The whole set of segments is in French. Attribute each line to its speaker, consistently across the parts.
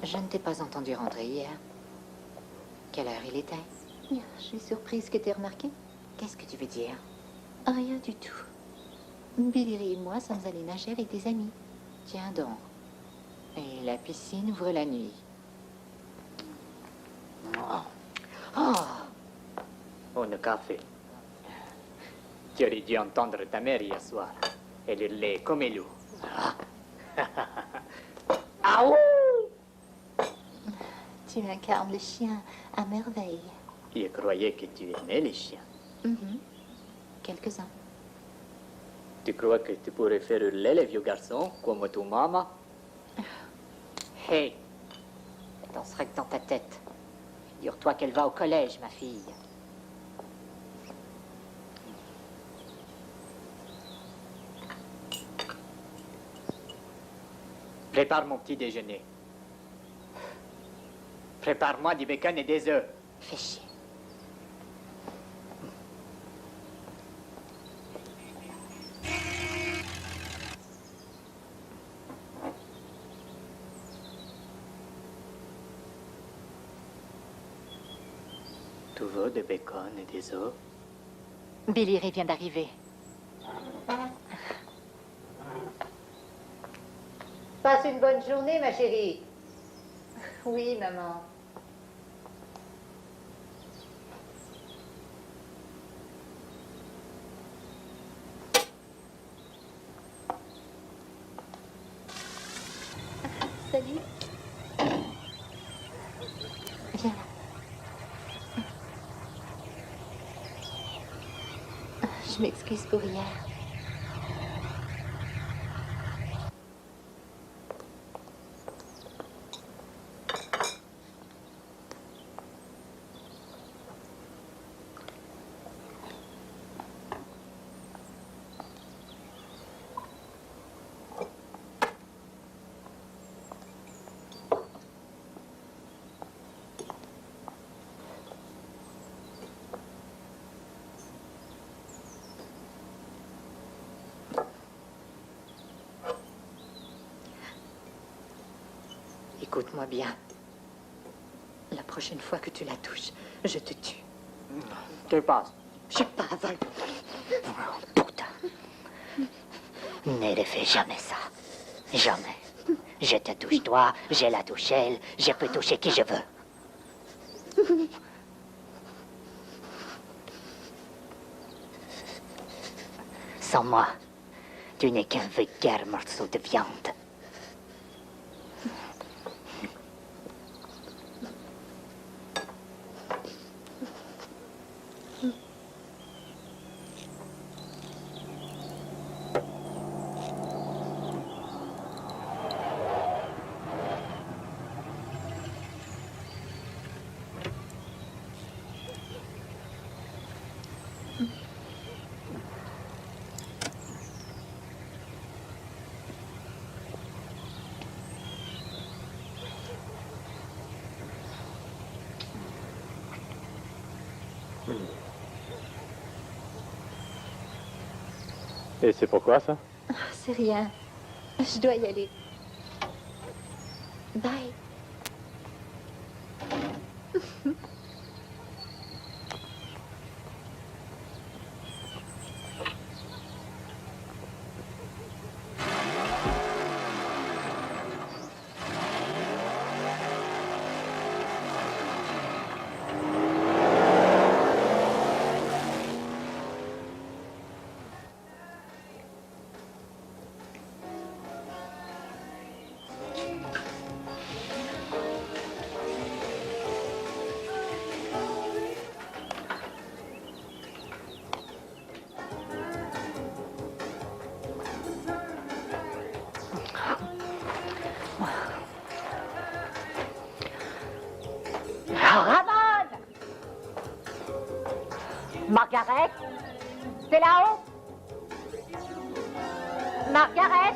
Speaker 1: Je ne t'ai pas entendu rentrer hier. Quelle heure il était?
Speaker 2: Je suis surprise que tu aies remarqué.
Speaker 1: Qu'est-ce que tu veux dire?
Speaker 2: Rien du tout. Billy et moi sommes allés nager avec des amis.
Speaker 1: Tiens donc. Et la piscine ouvre la nuit.
Speaker 3: Oh, un café. Tu aurais dû entendre ta mère hier soir. Elle hurlait comme un loup. Ah ouh!
Speaker 2: Tu incarnes le chien à merveille.
Speaker 3: Je croyais que tu aimais les chiens.
Speaker 2: Quelques-uns.
Speaker 3: Tu crois que tu pourrais faire hurler les vieux garçons comme ton maman?
Speaker 1: Hé! T'en serait que dans ta tête. Figure-toi qu'elle va au collège, ma fille.
Speaker 3: Prépare mon petit déjeuner. Prépare-moi du bacon et des œufs.
Speaker 1: Fais chier.
Speaker 3: Tu veux du bacon et des œufs?
Speaker 2: Billy vient d'arriver.
Speaker 1: Passe une bonne journée, ma chérie.
Speaker 2: Oui, maman. Salut. Viens là. Je m'excuse pour hier.
Speaker 1: Écoute-moi bien. La prochaine fois que tu la touches, je te tue.
Speaker 3: Que passe?
Speaker 1: Je suis pas aveugle.
Speaker 4: Putain. Ne refais jamais ça. Jamais. Je te touche toi, je la touche elle, je peux toucher qui je veux. Sans moi, tu n'es qu'un vulgaire morceau de viande.
Speaker 5: Et c'est pourquoi ça?
Speaker 2: C'est rien. Je dois y aller. Bye.
Speaker 1: Margaret? C'est là-haut? Margaret?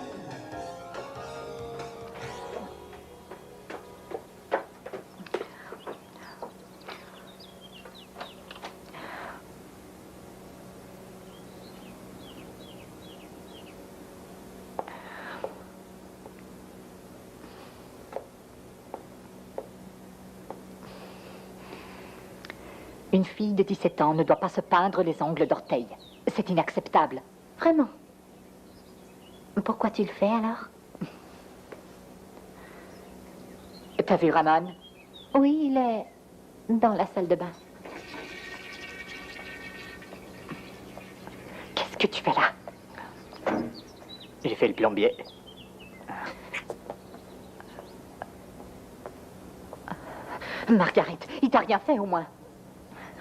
Speaker 2: Une fille de 17 ans ne doit pas se peindre les ongles d'orteil. C'est inacceptable. Vraiment. Pourquoi tu le fais alors?
Speaker 1: T'as vu Ramon?
Speaker 2: Oui, il est dans la salle de bain.
Speaker 1: Qu'est-ce que tu fais là?
Speaker 3: J'ai fait le plombier.
Speaker 1: Margaret, il t'a rien fait au moins?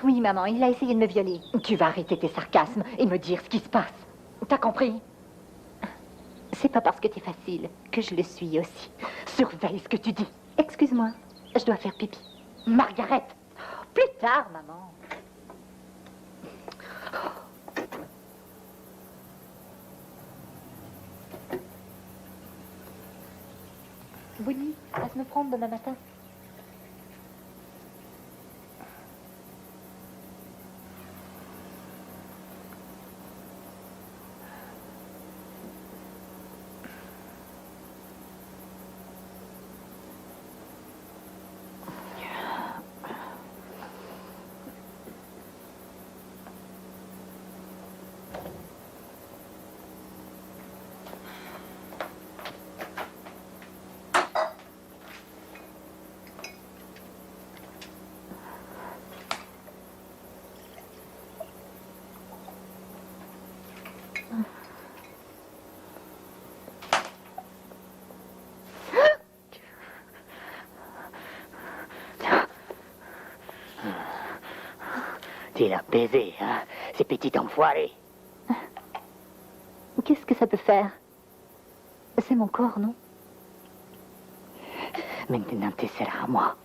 Speaker 2: Oui, maman, il a essayé de me violer.
Speaker 1: Tu vas arrêter tes sarcasmes et me dire ce qui se passe. T'as compris?
Speaker 2: C'est pas parce que t'es facile que je le suis aussi.
Speaker 1: Surveille ce que tu dis.
Speaker 2: Excuse-moi, je dois faire pipi.
Speaker 1: Margaret, plus tard, maman.
Speaker 2: Bonnie, laisse me prendre demain matin.
Speaker 4: Tu l'as baisé, hein, ces petits enfoirés.
Speaker 2: Qu'est-ce que ça peut faire? C'est mon corps, non?
Speaker 4: Maintenant, tu seras à moi.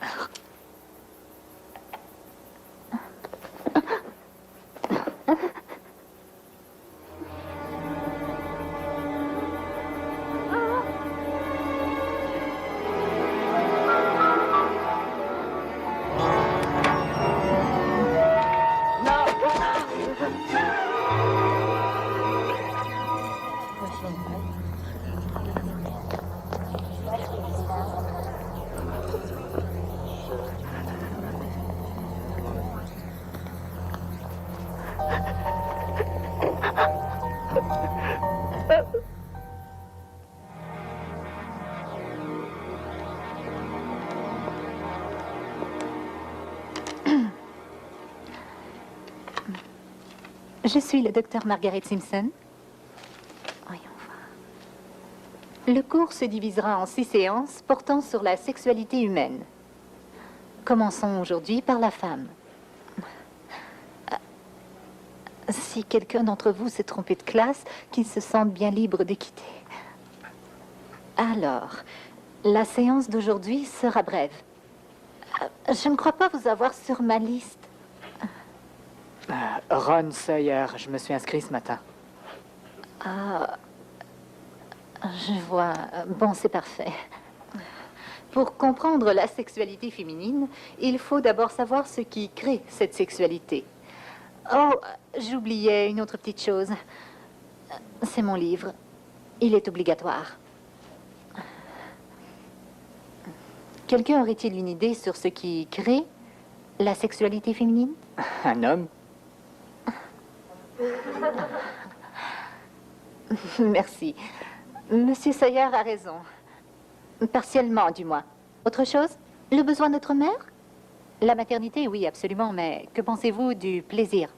Speaker 2: Je suis le docteur Margaret Simpson. Voyons voir. Le cours se divisera en 6 séances portant sur la sexualité humaine. Commençons aujourd'hui par la femme. Si quelqu'un d'entre vous s'est trompé de classe, qu'il se sente bien libre de quitter. Alors, la séance d'aujourd'hui sera brève. Je ne crois pas vous avoir sur ma liste.
Speaker 3: Ron Sawyer, je me suis inscrit ce matin.
Speaker 2: Ah, je vois. Bon, c'est parfait. Pour comprendre la sexualité féminine, il faut d'abord savoir ce qui crée cette sexualité. Oh, j'oubliais une autre petite chose. C'est mon livre. Il est obligatoire. Quelqu'un aurait-il une idée sur ce qui crée la sexualité féminine?
Speaker 3: Un homme?
Speaker 2: Merci. Monsieur Sawyer a raison. Partiellement, du moins. Autre chose? Le besoin d'être mère? La maternité, oui, absolument, mais que pensez-vous du plaisir?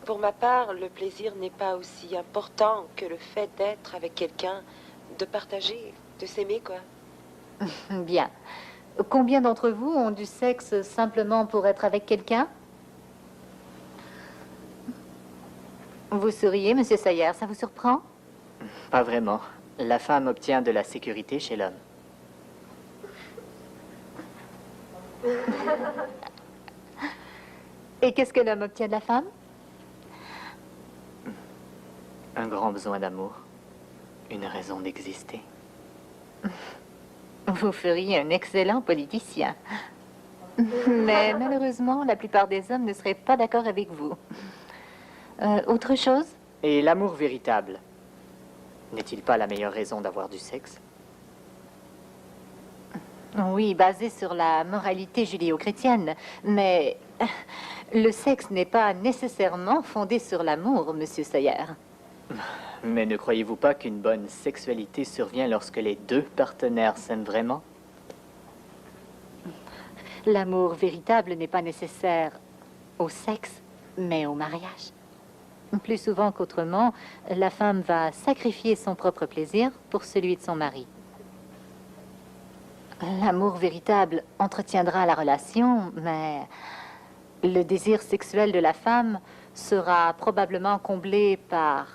Speaker 5: Pour ma part, le plaisir n'est pas aussi important que le fait d'être avec quelqu'un, de partager, de s'aimer, quoi.
Speaker 2: Bien. Combien d'entre vous ont du sexe simplement pour être avec quelqu'un? Vous souriez, monsieur Sawyer, ça vous surprend?
Speaker 3: Pas vraiment. La femme obtient de la sécurité chez l'homme.
Speaker 2: Et qu'est-ce que l'homme obtient de la femme?
Speaker 3: un grand besoin d'amour. Une raison d'exister.
Speaker 2: Vous feriez un excellent politicien. Mais malheureusement, la plupart des hommes ne seraient pas d'accord avec vous. Autre chose?
Speaker 3: Et l'amour véritable, n'est-il pas la meilleure raison d'avoir du sexe?
Speaker 2: Oui, basé sur la moralité judéo-chrétienne. Mais le sexe n'est pas nécessairement fondé sur l'amour, Monsieur Sawyer.
Speaker 3: Mais ne croyez-vous pas qu'une bonne sexualité survient lorsque les deux partenaires s'aiment vraiment?
Speaker 2: L'amour véritable n'est pas nécessaire au sexe, mais au mariage. Plus souvent qu'autrement, la femme va sacrifier son propre plaisir pour celui de son mari. L'amour véritable entretiendra la relation, mais le désir sexuel de la femme sera probablement comblé par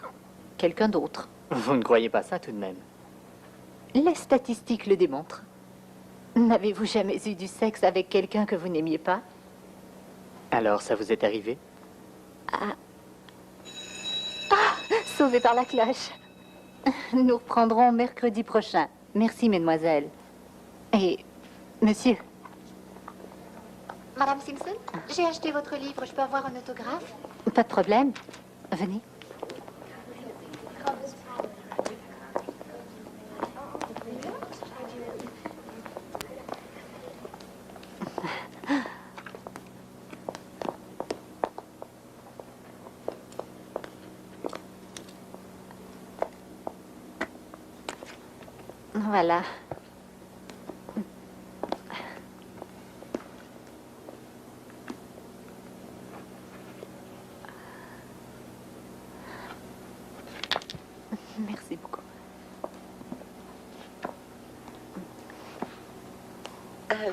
Speaker 2: quelqu'un d'autre.
Speaker 3: Vous ne croyez pas ça tout de même?
Speaker 2: Les statistiques le démontrent. N'avez-vous jamais eu du sexe avec quelqu'un que vous n'aimiez pas?
Speaker 3: Alors, ça vous est arrivé?
Speaker 2: Sauvé par la cloche. Nous reprendrons mercredi prochain. Merci, mesdemoiselles. Et, monsieur,
Speaker 6: Madame Simpson, j'ai acheté votre livre. Je peux avoir un autographe?
Speaker 2: pas de problème. Venez. Voilà. Merci beaucoup.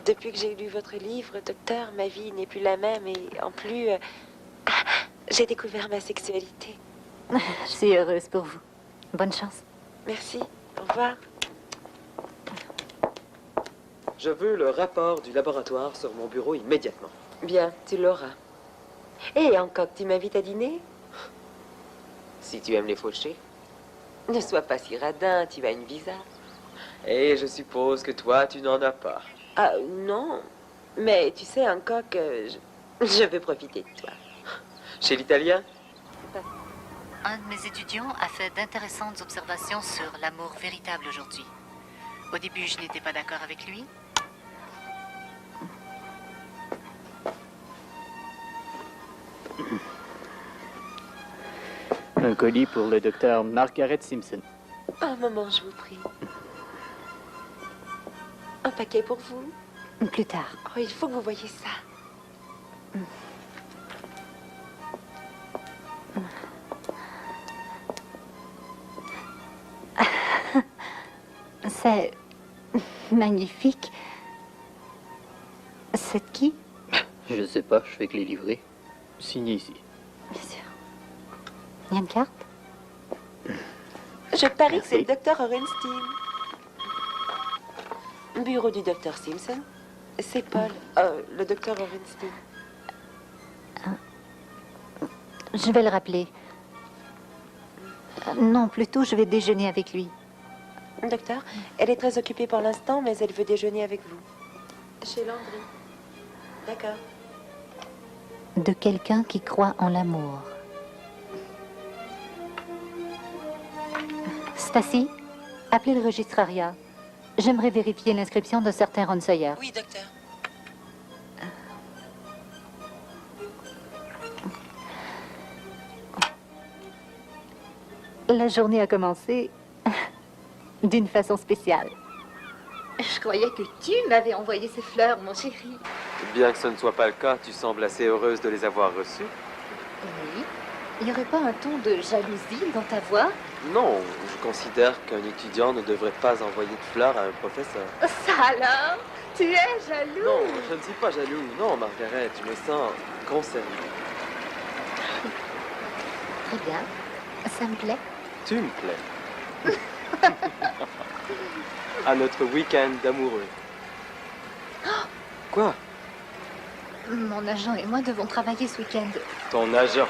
Speaker 5: Depuis que j'ai lu votre livre, docteur, ma vie n'est plus la même et en plus, j'ai découvert ma sexualité.
Speaker 2: Je suis heureuse pour vous. Bonne chance.
Speaker 5: Merci. Au revoir.
Speaker 7: Je veux le rapport du laboratoire sur mon bureau immédiatement.
Speaker 5: Bien, tu l'auras. Et Hancock, tu m'invites à dîner?
Speaker 7: Si tu aimes les fauchés.
Speaker 5: Ne sois pas si radin, tu as une visa.
Speaker 7: Et je suppose que toi, tu n'en as pas.
Speaker 5: Ah, non. Mais tu sais, Hancock, je veux profiter de toi.
Speaker 7: Chez l'Italien?
Speaker 2: Un de mes étudiants a fait d'intéressantes observations sur l'amour véritable aujourd'hui. Au début, je n'étais pas d'accord avec lui.
Speaker 3: Un colis pour le docteur Margaret Simpson.
Speaker 5: Un moment, je vous prie. Un paquet pour vous?
Speaker 2: Plus tard.
Speaker 5: Oh, il faut que vous voyiez ça.
Speaker 2: C'est magnifique. C'est de qui?
Speaker 8: Je sais pas, je fais que les livrer.
Speaker 3: Signé ici.
Speaker 2: Bien sûr. Il y a une carte?
Speaker 5: Je parie que c'est le
Speaker 3: Merci.
Speaker 5: docteur Orenstein. Bureau du docteur Simpson. C'est Paul, le docteur Orenstein.
Speaker 2: Je vais le rappeler. Non, plutôt, je vais déjeuner avec lui.
Speaker 5: Docteur, elle est très occupée pour l'instant, mais elle veut déjeuner avec vous. Chez Landry. D'accord.
Speaker 2: De quelqu'un qui croit en l'amour. Stacy, appelez le registrariat. J'aimerais vérifier l'inscription d'un certain Ron Sawyer.
Speaker 5: Oui, docteur.
Speaker 2: La journée a commencé d'une façon spéciale. Je croyais que tu m'avais envoyé ces fleurs, mon chéri.
Speaker 7: Bien que ce ne soit pas le cas, tu sembles assez heureuse de les avoir reçues.
Speaker 2: Oui. Il n'y aurait pas un ton de jalousie dans ta voix?
Speaker 7: Non, je considère qu'un étudiant ne devrait pas envoyer de fleurs à un professeur.
Speaker 2: Ça alors? Tu es jaloux?
Speaker 7: Non, je ne suis pas jaloux. Non, Margaret, je me sens concerné.
Speaker 2: Très bien. Ça me plaît.
Speaker 7: Tu me plais. À notre week-end d'amoureux. Quoi?
Speaker 2: Mon agent et moi devons travailler ce week-end.
Speaker 7: Ton agent.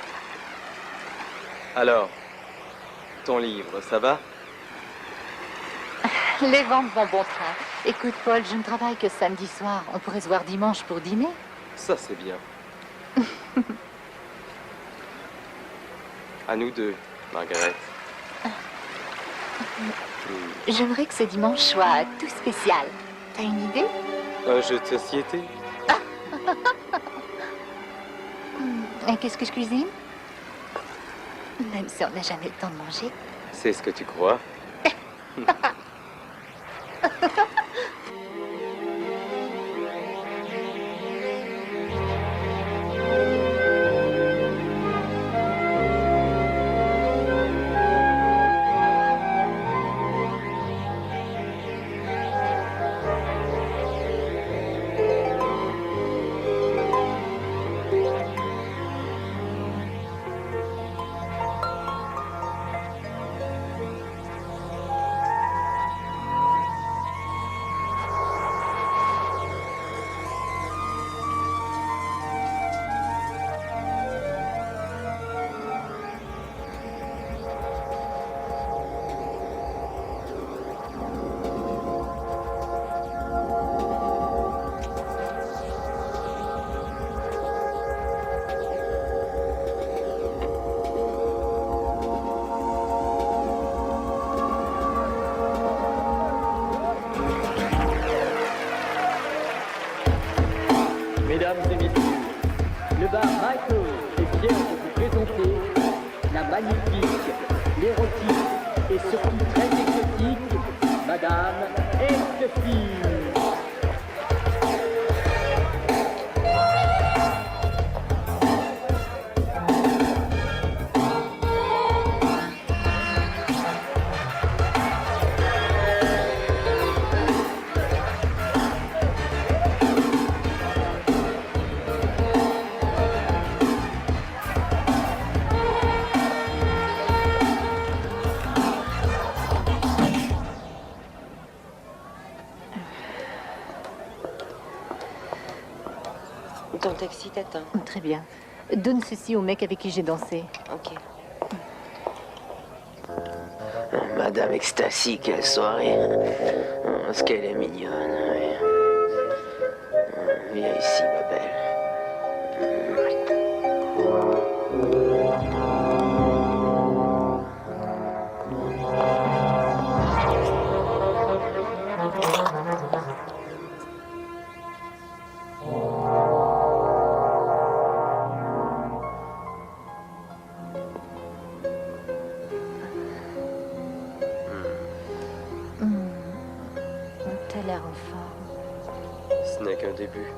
Speaker 7: Alors, ton livre, ça va?
Speaker 2: Les ventes vont bon train. Écoute, Paul, je ne travaille que samedi soir. On pourrait se voir dimanche pour dîner.
Speaker 7: Ça, c'est bien. À nous deux, Margaret.
Speaker 2: J'aimerais que ce dimanche soit tout spécial. T'as une idée?
Speaker 7: Un jeu de société?
Speaker 2: Et qu'est-ce que je cuisine? Même si on n'a jamais le temps de manger.
Speaker 7: C'est ce que tu crois.
Speaker 9: Mesdames et messieurs, le bar Michael est fier de vous présenter la magnifique, l'érotique et surtout très exotique Madame Estefine.
Speaker 5: Ton taxi t'attend.
Speaker 2: Très bien. Donne ceci au mec avec qui j'ai dansé.
Speaker 5: Ok.
Speaker 4: Madame Ecstasy, quelle soirée. Est-ce qu'elle est mignonne. Oui. Viens ici, ma belle.
Speaker 2: T'as l'air en forme.
Speaker 7: Ce n'est qu'un début.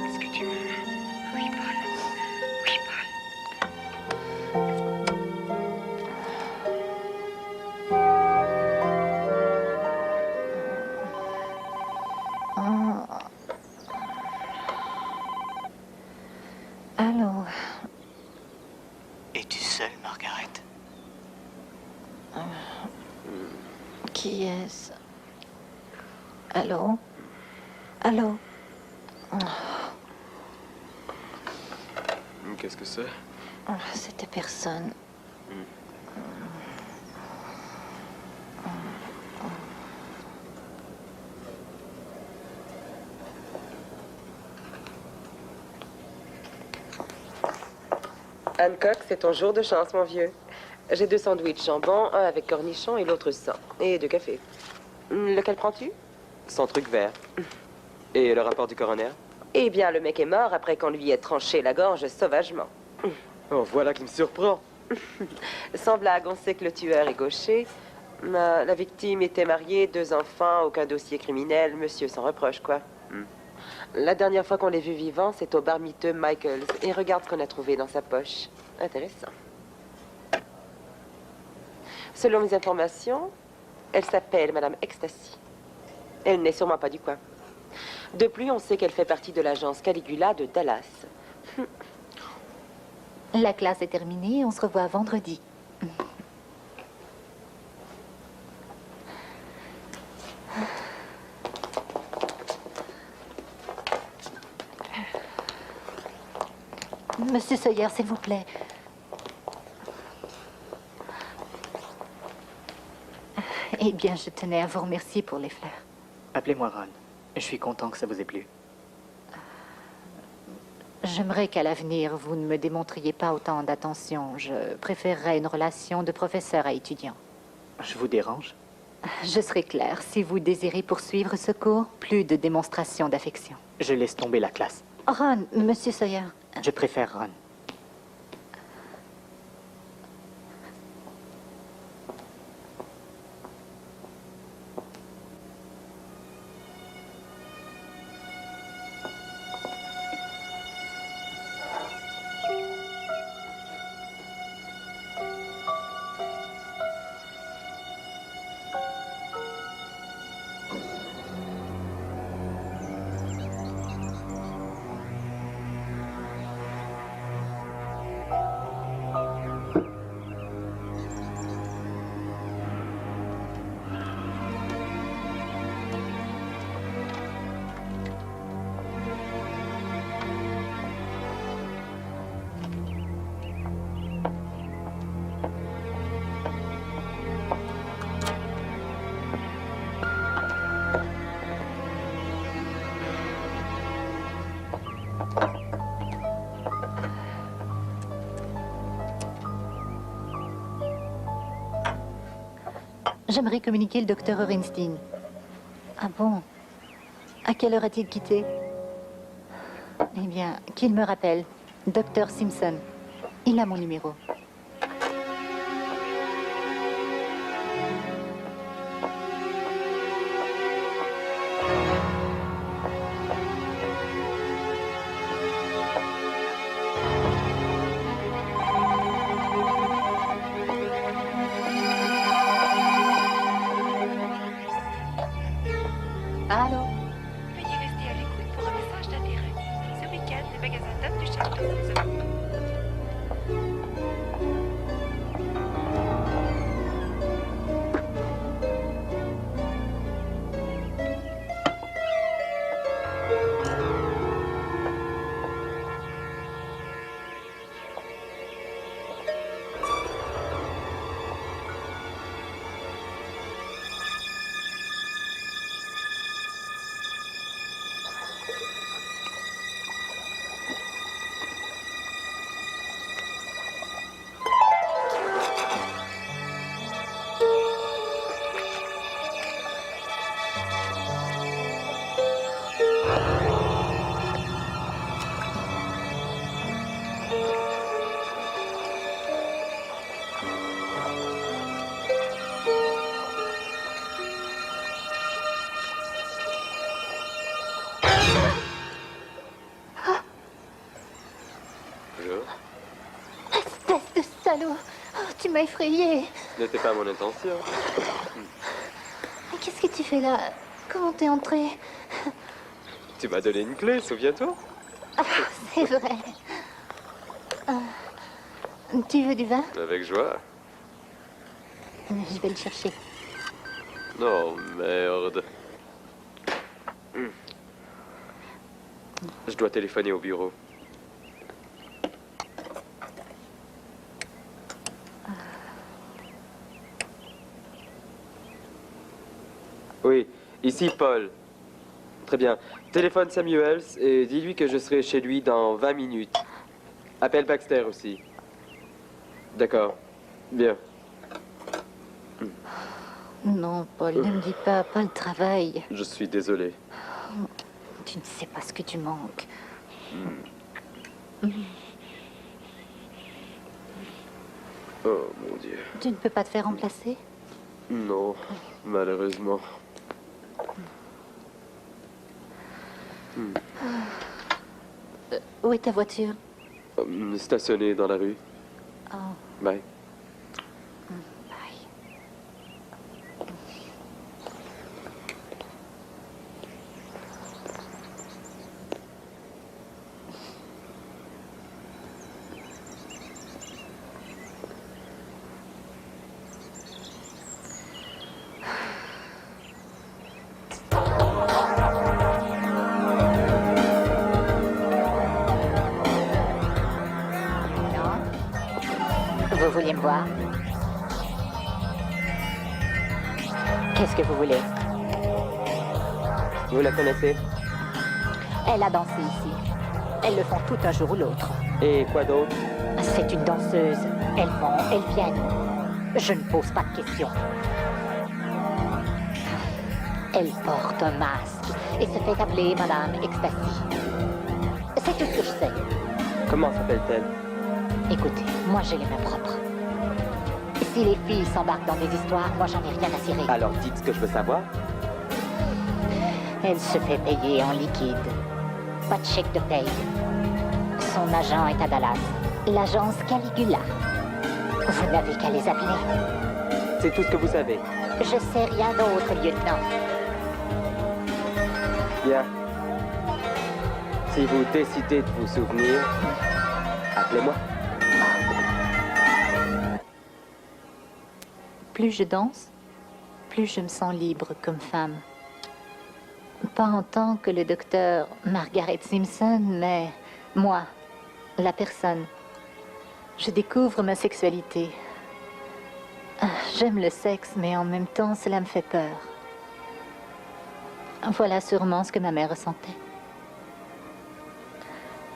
Speaker 6: Est-ce que tu m'aimes? Oui, Paul. Oui, Paul.
Speaker 2: Allô?
Speaker 4: Es-tu seule, Margaret?
Speaker 2: Qui est-ce? Allô? Allô?
Speaker 7: Qu'est-ce que c'est?
Speaker 2: C'était personne.
Speaker 5: Hancock, c'est ton jour de chance, mon vieux. J'ai 2 sandwichs jambon, un avec cornichon et l'autre sans. Et 2 cafés. Lequel prends-tu?
Speaker 7: Son truc vert. Et le rapport du coroner?
Speaker 5: Eh bien, le mec est mort après qu'on lui ait tranché la gorge sauvagement.
Speaker 7: Oh, voilà qui me surprend.
Speaker 5: Sans blague, on sait que le tueur est gaucher. La victime était mariée, 2 enfants, aucun dossier criminel, monsieur sans reproche, quoi. La dernière fois qu'on l'ait vu vivant, c'est au bar miteux Michael's. Et regarde ce qu'on a trouvé dans sa poche. Intéressant. Selon mes informations, elle s'appelle Madame Ecstasy. Elle n'est sûrement pas du coin. De plus, on sait qu'elle fait partie de l'agence Caligula de Dallas.
Speaker 2: La classe est terminée, on se revoit vendredi. Monsieur Sawyer, s'il vous plaît. Eh bien, je tenais à vous remercier pour les fleurs.
Speaker 3: Appelez-moi Ron. Je suis content que ça vous ait plu.
Speaker 2: J'aimerais qu'à l'avenir, vous ne me démontriez pas autant d'attention. Je préférerais une relation de professeur à étudiant.
Speaker 3: Je vous dérange?
Speaker 2: Je serai claire. Si vous désirez poursuivre ce cours, plus de démonstration d'affection.
Speaker 3: Je laisse tomber la classe.
Speaker 2: Ron, Monsieur Sawyer.
Speaker 3: Je préfère Ron.
Speaker 2: J'aimerais communiquer le docteur Orenstein. Ah bon? À quelle heure a-t-il quitté? Eh bien, qu'il me rappelle. Docteur Simpson. Il a mon numéro. Allô?
Speaker 6: Veuillez rester à l'écoute pour un message d'interruption. Ce week-end, le magasin Top du Château vous offre...
Speaker 2: Espèce de salaud! Oh, tu m'as effrayée!
Speaker 7: Ce n'était pas mon intention.
Speaker 2: Mais qu'est-ce que tu fais là? Comment t'es entré?
Speaker 7: Tu m'as donné une clé, souviens-toi?
Speaker 2: Ah, c'est vrai. Tu veux du vin?
Speaker 7: Avec joie.
Speaker 2: Je vais le chercher.
Speaker 7: Oh, merde. Je dois téléphoner au bureau. Oui, ici Paul. Très bien. Téléphone Samuels et dis-lui que je serai chez lui dans 20 minutes. Appelle Baxter aussi. D'accord. Bien.
Speaker 2: Non, Paul, ne me dis pas le travail.
Speaker 7: Je suis désolé.
Speaker 2: Tu ne sais pas ce que tu manques.
Speaker 7: Oh, mon Dieu.
Speaker 2: Tu ne peux pas te faire remplacer?
Speaker 7: Non, malheureusement.
Speaker 2: Où est ta voiture?
Speaker 7: Stationnée dans la rue.
Speaker 2: Oh,
Speaker 7: Bye.
Speaker 2: bye. vouliez me voir? Qu'est-ce que vous voulez?
Speaker 7: Vous la connaissez?
Speaker 2: Elle a dansé ici. Elles le font tout un jour ou l'autre.
Speaker 7: Et quoi d'autre?
Speaker 2: C'est une danseuse. Elles vont, elles viennent. Je ne pose pas de questions. Elle porte un masque et se fait appeler Madame Ecstasy. C'est tout ce que je sais.
Speaker 7: Comment s'appelle-t-elle?
Speaker 2: Écoutez, moi j'ai les mains propres. Si les filles s'embarquent dans des histoires, moi j'en ai rien à cirer.
Speaker 7: Alors dites ce que je veux savoir.
Speaker 2: Elle se fait payer en liquide. Pas de chèque de paye. Son agent est à Dallas. L'agence Caligula. Vous n'avez qu'à les appeler.
Speaker 7: C'est tout ce que vous savez.
Speaker 2: Je sais rien d'autre, lieutenant.
Speaker 7: Bien. Si vous décidez de vous souvenir, appelez-moi.
Speaker 2: Plus je danse, plus je me sens libre comme femme. Pas en tant que le docteur Margaret Simpson, mais moi, la personne. Je découvre ma sexualité. J'aime le sexe, mais en même temps, cela me fait peur. Voilà sûrement ce que ma mère ressentait.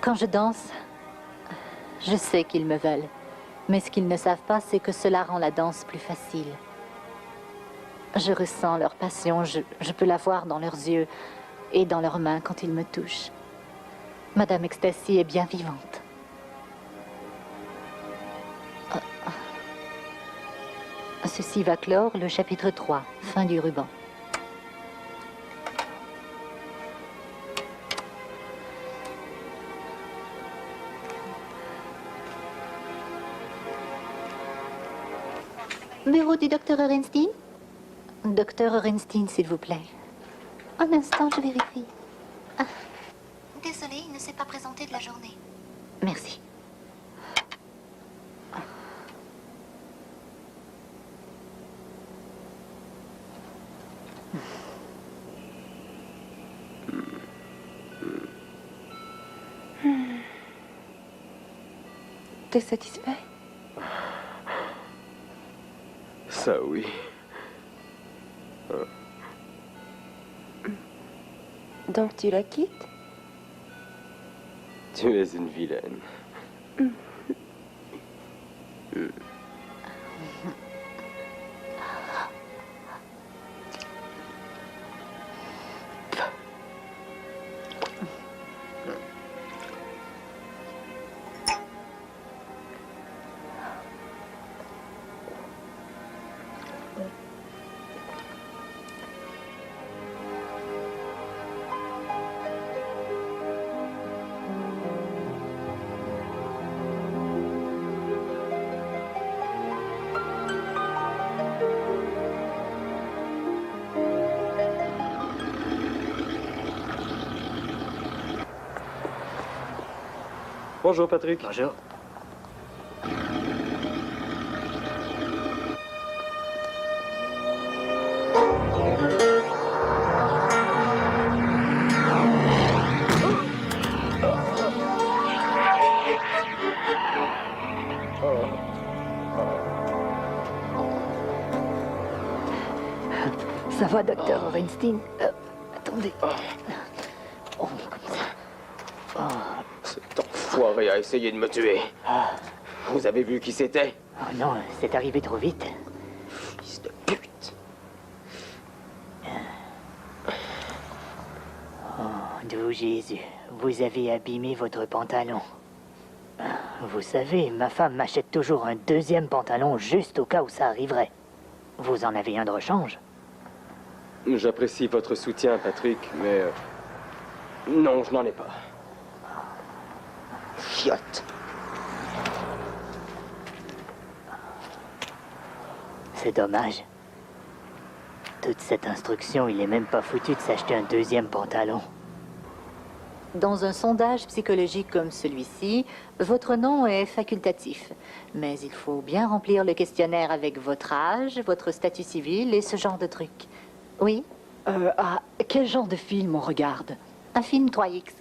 Speaker 2: Quand je danse, je sais qu'ils me veulent. Mais ce qu'ils ne savent pas, c'est que cela rend la danse plus facile. Je ressens leur passion, je peux la voir dans leurs yeux et dans leurs mains quand ils me touchent. Madame Ecstasy est bien vivante. Ceci va clore le chapitre 3, fin du ruban. Bureau du docteur Orenstein? Docteur Orenstein, s'il vous plaît. Un instant, je vérifie.
Speaker 10: Désolée, il ne s'est pas présenté de la journée.
Speaker 2: Merci.
Speaker 5: T'es satisfait?
Speaker 7: Ça, oui.
Speaker 5: Donc tu la quittes?
Speaker 7: Tu es une vilaine. Bonjour, Patrick.
Speaker 3: Bonjour.
Speaker 2: Ça va, docteur Orenstein? Attendez. Oh, comme ça.
Speaker 7: Cet enfoiré a essayé de me tuer. Vous avez vu qui c'était?
Speaker 4: Oh non, c'est arrivé trop vite.
Speaker 7: Fils de pute.
Speaker 4: Oh, d'où Jésus, vous avez abîmé votre pantalon. Vous savez, ma femme m'achète toujours un deuxième pantalon juste au cas où ça arriverait. Vous en avez un de rechange?
Speaker 7: J'apprécie votre soutien, Patrick, mais... non, je n'en ai pas. Chiotte.
Speaker 4: C'est dommage. Toute cette instruction, il est même pas foutu de s'acheter un deuxième pantalon.
Speaker 2: Dans un sondage psychologique comme celui-ci, votre nom est facultatif. Mais il faut bien remplir le questionnaire avec votre âge, votre statut civil et ce genre de trucs. Oui?
Speaker 1: Quel genre de film on regarde?
Speaker 2: Un film 3X.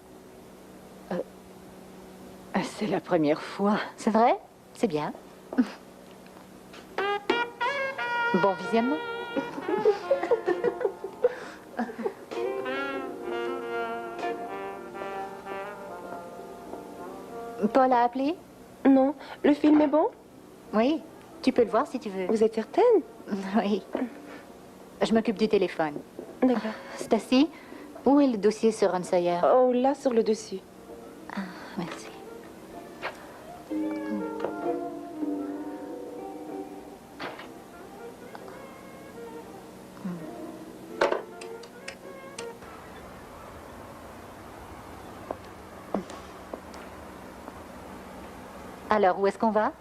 Speaker 1: C'est la première fois.
Speaker 2: C'est vrai? C'est bien. Bon visionnement. Paul a appelé?
Speaker 5: Non. Le film est bon?
Speaker 2: Oui, tu peux le voir si tu veux.
Speaker 5: Vous êtes certaine?
Speaker 2: Oui. Je m'occupe du téléphone.
Speaker 5: D'accord.
Speaker 2: Stacy, où est le dossier sur Ron Sawyer?
Speaker 5: Oh, là, sur le dessus.
Speaker 2: Ah, merci. Alors, où est-ce qu'on va?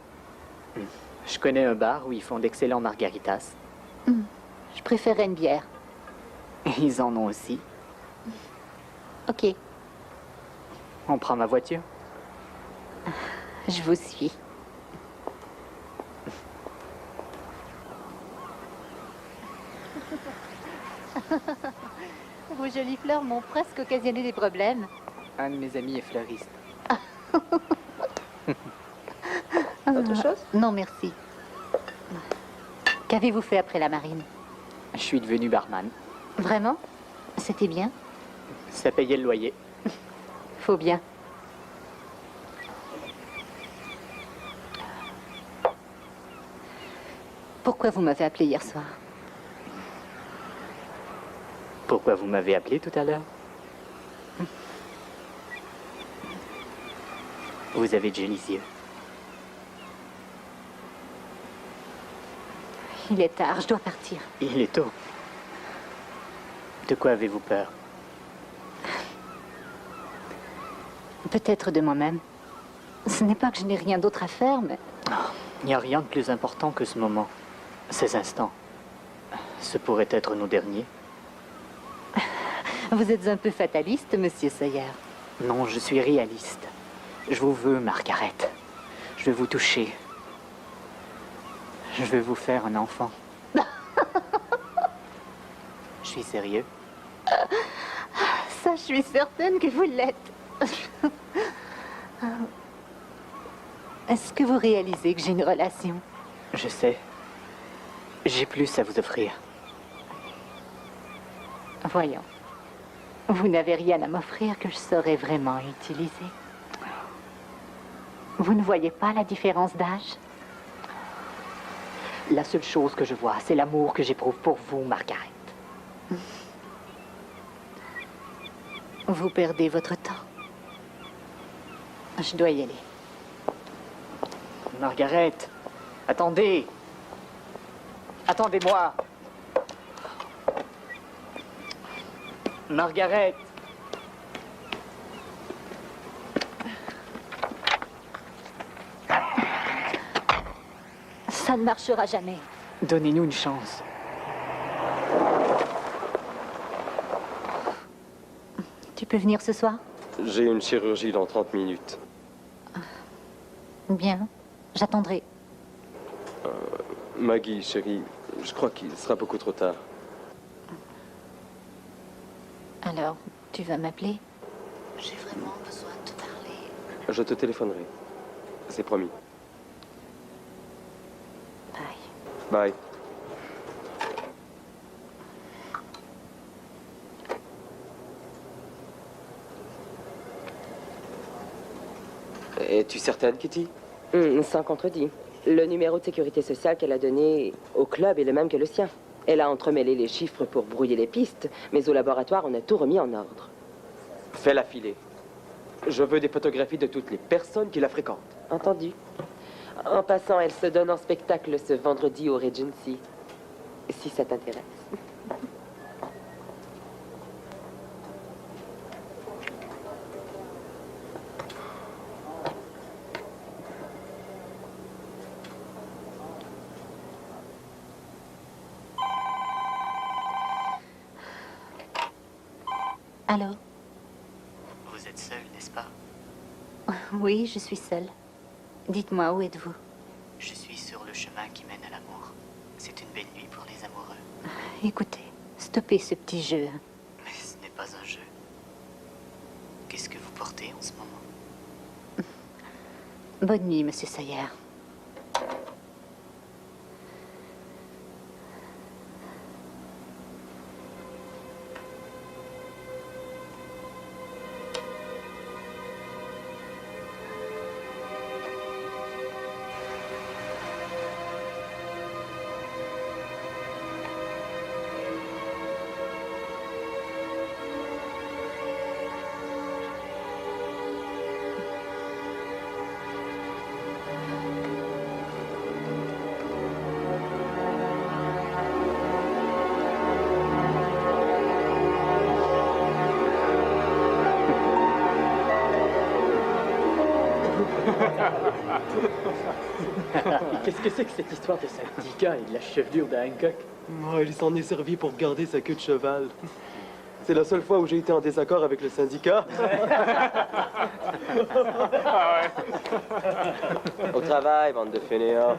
Speaker 3: Je connais un bar où ils font d'excellents margaritas.
Speaker 2: Je préférerais une bière.
Speaker 3: Ils en ont aussi.
Speaker 2: Ok,
Speaker 3: On prend ma voiture.
Speaker 2: je vous suis. Vos jolies fleurs m'ont presque occasionné des problèmes.
Speaker 3: Un de mes amis est fleuriste.
Speaker 5: Autre chose?
Speaker 2: Non, merci. Qu'avez-vous fait après la marine?
Speaker 3: Je suis devenu barman.
Speaker 2: Vraiment? C'était bien?
Speaker 3: Ça payait le loyer.
Speaker 2: Faut bien. Pourquoi vous m'avez appelé hier soir?
Speaker 3: Pourquoi vous m'avez appelé tout à l'heure? Vous avez de jolis yeux.
Speaker 2: Il est tard, je dois partir.
Speaker 3: Il est tôt. De quoi avez-vous peur?
Speaker 2: Peut-être de moi-même. Ce n'est pas que je n'ai rien d'autre à faire, mais...
Speaker 3: Il n'y a rien de plus important que ce moment. Ces instants. Ce pourrait être nos derniers.
Speaker 2: Vous êtes un peu fataliste, monsieur Sawyer.
Speaker 3: Non, je suis réaliste. Je vous veux, Margaret. Je veux vous toucher. Je veux vous faire un enfant. Je suis sérieux.
Speaker 2: Ça, je suis certaine que vous l'êtes. Est-ce que vous réalisez que j'ai une relation?
Speaker 3: Je sais. J'ai plus à vous offrir.
Speaker 2: Voyons. Vous n'avez rien à m'offrir que je saurais vraiment utiliser. Vous ne voyez pas la différence d'âge?
Speaker 3: La seule chose que je vois, c'est l'amour que j'éprouve pour vous, Margaret.
Speaker 2: Vous perdez votre temps. Je dois y aller.
Speaker 3: Margaret, attendez. Attendez-moi. Margaret.
Speaker 2: Ça ne marchera jamais.
Speaker 3: Donnez-nous une chance.
Speaker 2: Tu peux venir ce soir?
Speaker 7: J'ai une chirurgie dans 30 minutes.
Speaker 2: Bien. J'attendrai.
Speaker 7: Maggie, chérie, je crois qu'il sera beaucoup trop tard.
Speaker 2: Alors, tu vas m'appeler?
Speaker 10: J'ai vraiment besoin de te parler.
Speaker 7: Je te téléphonerai. C'est promis.
Speaker 2: Bye.
Speaker 7: Bye. Es-tu certaine, Kitty?
Speaker 5: Sans contredit. Le numéro de sécurité sociale qu'elle a donné au club est le même que le sien. Elle a entremêlé les chiffres pour brouiller les pistes, mais au laboratoire, on a tout remis en ordre.
Speaker 7: Fais-la filer. Je veux des photographies de toutes les personnes qui la fréquentent.
Speaker 5: Entendu. En passant, elle se donne en spectacle ce vendredi au Regency. Si ça t'intéresse.
Speaker 2: Allô?
Speaker 3: Vous êtes seule, n'est-ce pas?
Speaker 2: Oui, je suis seule. Dites-moi, où êtes-vous?
Speaker 3: Je suis sur le chemin qui mène à l'amour. C'est une belle nuit pour les amoureux.
Speaker 2: Écoutez, stoppez ce petit jeu.
Speaker 3: Mais ce n'est pas un jeu. Qu'est-ce que vous portez en ce moment?
Speaker 2: Bonne nuit, monsieur Sawyer.
Speaker 9: Qu'est-ce que c'est que cette histoire de syndicat et de la chevelure de Hancock?
Speaker 7: Oh, il s'en est servi pour garder sa queue de cheval. C'est la seule fois où j'ai été en désaccord avec le syndicat. Au travail, bande de fainéants.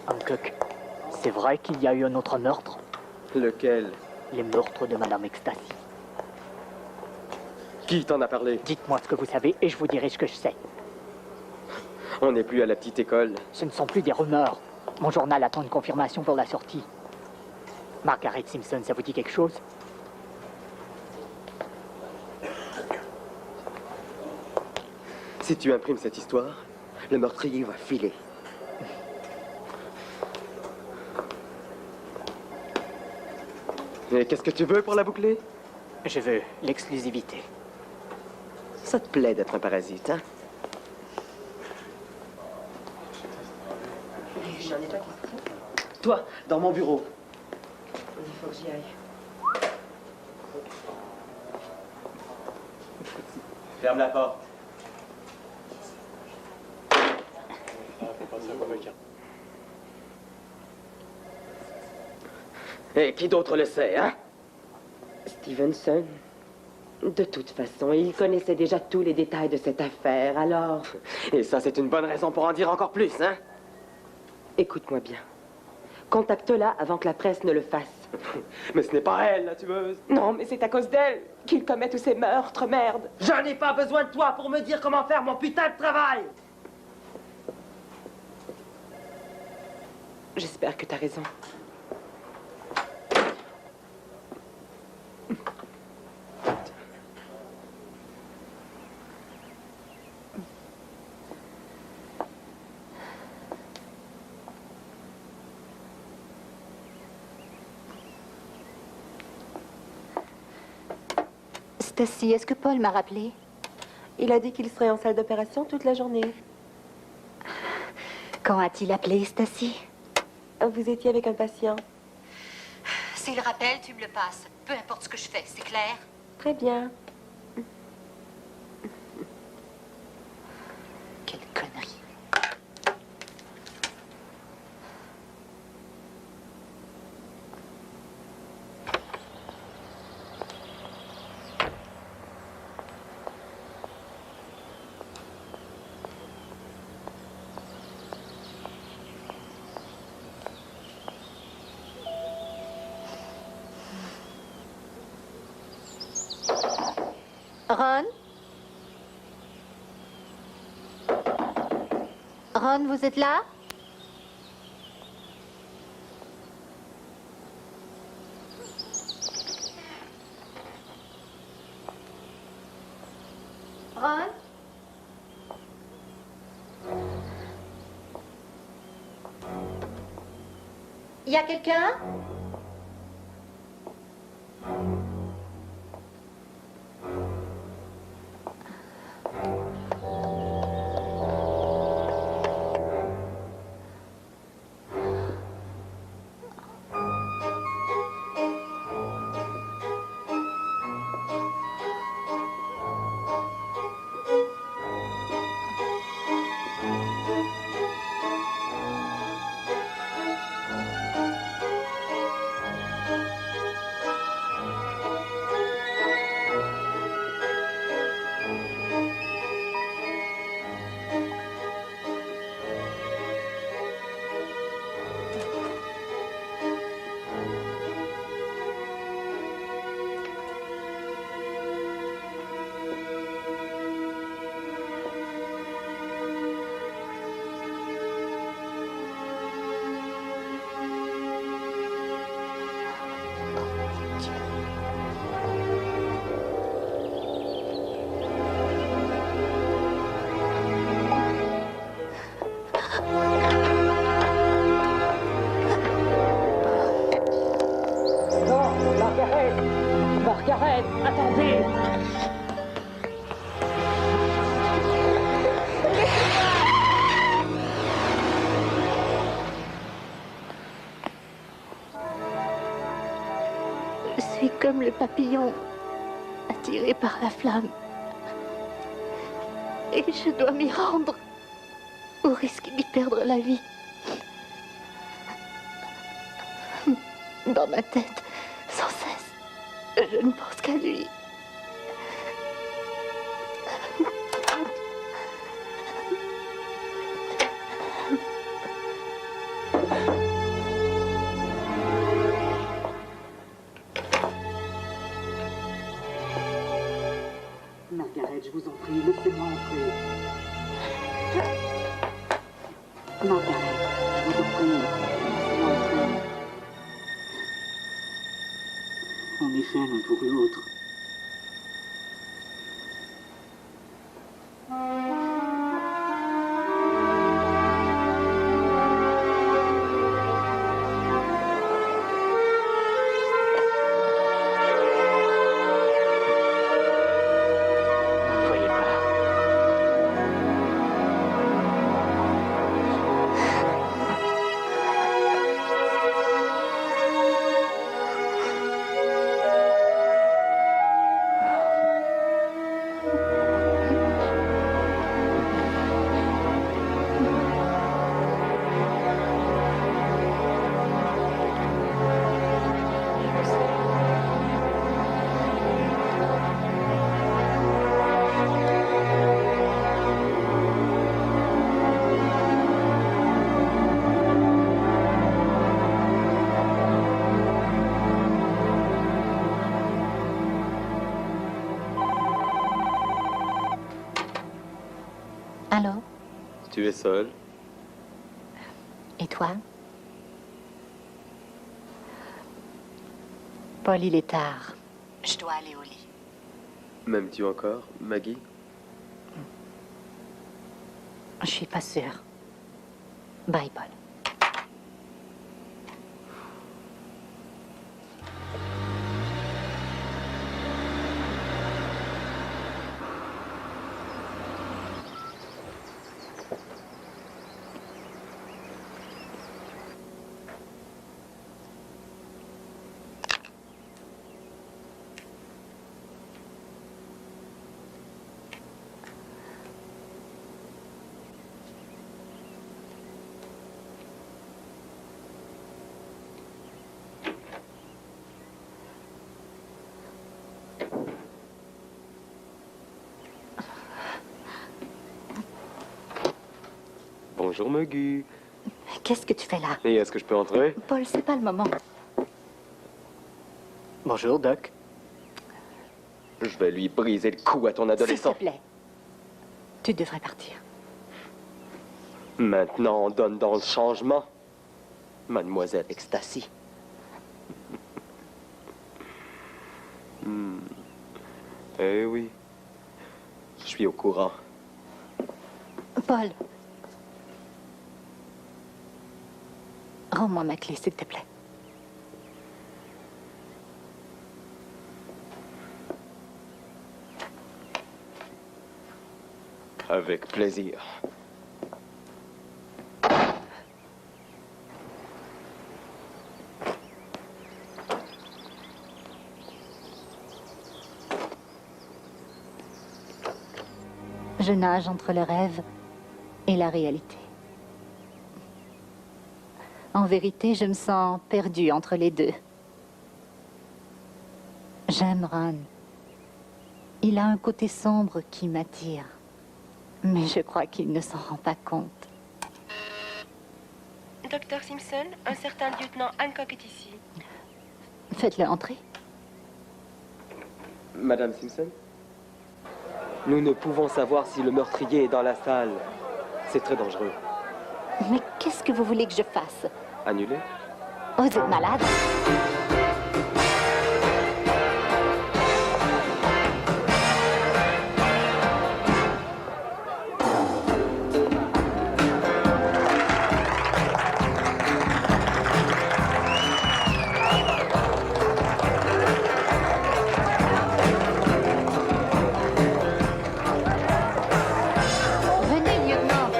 Speaker 4: Hancock, c'est vrai qu'il y a eu un autre meurtre?
Speaker 7: Lequel?
Speaker 4: Les meurtres de Madame Ecstasy.
Speaker 7: Qui t'en a parlé?
Speaker 4: Dites-moi ce que vous savez et je vous dirai ce que je sais.
Speaker 7: On n'est plus à la petite école.
Speaker 4: Ce ne sont plus des rumeurs. Mon journal attend une confirmation pour la sortie. Margaret Simpson, ça vous dit quelque chose?
Speaker 7: Si tu imprimes cette histoire, le meurtrier va filer. Et qu'est-ce que tu veux pour la boucler?
Speaker 4: Je veux l'exclusivité.
Speaker 5: Ça te plaît d'être un parasite, hein? J'en ai pas question.
Speaker 9: Toi, dans mon bureau.
Speaker 5: Il faut que j'y aille.
Speaker 7: Ferme la porte. Et qui d'autre le sait, hein?
Speaker 5: Stevenson. De toute façon, il connaissait déjà tous les détails de cette affaire, alors...
Speaker 7: Et ça, c'est une bonne raison pour en dire encore plus, hein?
Speaker 5: Écoute-moi bien. Contacte-la avant que la presse ne le fasse.
Speaker 7: Mais ce n'est pas elle, la tueuse.
Speaker 5: Non, mais c'est à cause d'elle qu'il commet tous ces meurtres, merde.
Speaker 7: J'en ai pas besoin de toi pour me dire comment faire mon putain de travail.
Speaker 5: J'espère que t'as raison.
Speaker 2: Stacy, est-ce que Paul m'a rappelé?
Speaker 5: Il a dit qu'il serait en salle d'opération toute la journée.
Speaker 2: Quand a-t-il appelé, Stacy?
Speaker 5: Vous étiez avec un patient.
Speaker 10: S'il rappelle, tu me le passes. Peu importe ce que je fais, c'est clair?
Speaker 5: Très bien.
Speaker 2: Quelle connerie. Ron? Ron, vous êtes là? Ron? Il y a quelqu'un?
Speaker 9: Margaret, attendez!
Speaker 2: Je suis comme le papillon attirée par la flamme. Et je dois m'y rendre, au risque d'y perdre la vie. Dans ma tête, sans cesse, je ne pense qu'à lui.
Speaker 11: Margaret, je vous en prie, laissez-moi entrer. Margaret, je vous en prie, laissez-moi entrer. On est fait l'un pour l'autre.
Speaker 4: Vous ne voyez pas.
Speaker 2: Allô?
Speaker 7: Tu es seul?
Speaker 2: Et toi? Paul, il est tard. Je dois aller au lit.
Speaker 7: M'aimes-tu encore, Maggie?
Speaker 2: Je suis pas sûre. Bye, Paul.
Speaker 7: Bonjour, Maggie.
Speaker 2: Qu'est-ce que tu fais là?
Speaker 7: Et est-ce que je peux entrer?
Speaker 2: Paul, c'est pas le moment.
Speaker 8: Bonjour, Doc.
Speaker 7: Je vais lui briser le cou à ton
Speaker 2: S'il te
Speaker 7: adolescent.
Speaker 2: plaît. Tu devrais partir.
Speaker 7: Maintenant, on donne dans le changement. Mademoiselle Ecstasy. Eh oui. Je suis au courant.
Speaker 2: Paul. Rends-moi ma clé, s'il te plaît.
Speaker 7: Avec plaisir.
Speaker 2: Je nage entre le rêve et la réalité. En vérité, je me sens perdue entre les deux. J'aime Ron. Il a un côté sombre qui m'attire. Mais je crois qu'il ne s'en rend pas compte.
Speaker 6: Docteur Simpson, un certain lieutenant Hancock est ici.
Speaker 2: Faites-le entrer.
Speaker 7: Madame Simpson? Nous ne pouvons savoir si le meurtrier est dans la salle. C'est très dangereux.
Speaker 2: Mais qu'est-ce que vous voulez que je fasse?
Speaker 7: Annulé?
Speaker 2: Vous êtes malade? Venez, lieutenant.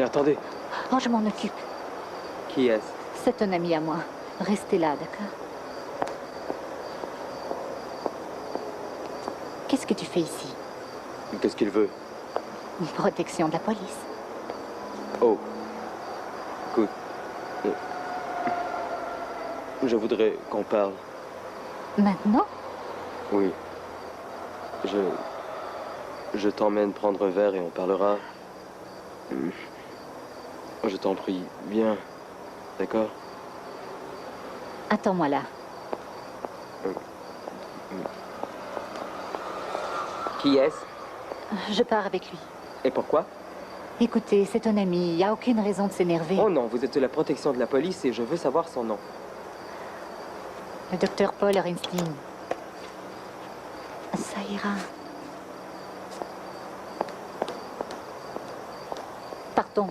Speaker 7: attendez.
Speaker 2: Oh, je m'en occupe.
Speaker 7: Qui est-ce?
Speaker 2: C'est un ami à moi. Restez là, d'accord? Qu'est-ce que tu fais ici?
Speaker 7: Qu'est-ce qu'il veut?
Speaker 2: Une protection de la police.
Speaker 7: Oh. Écoute. Je voudrais qu'on parle.
Speaker 2: Maintenant?
Speaker 7: Oui. Je t'emmène prendre un verre et on parlera. Je t'en prie, viens. D'accord?
Speaker 2: Attends-moi là.
Speaker 5: Qui est-ce?
Speaker 2: Je pars avec lui.
Speaker 5: Et pourquoi?
Speaker 2: Écoutez, c'est un ami. Il n'y a aucune raison de s'énerver.
Speaker 5: Oh non, vous êtes de la protection de la police et je veux savoir son nom.
Speaker 2: Le docteur Paul Orenstein. Ça ira. Partons.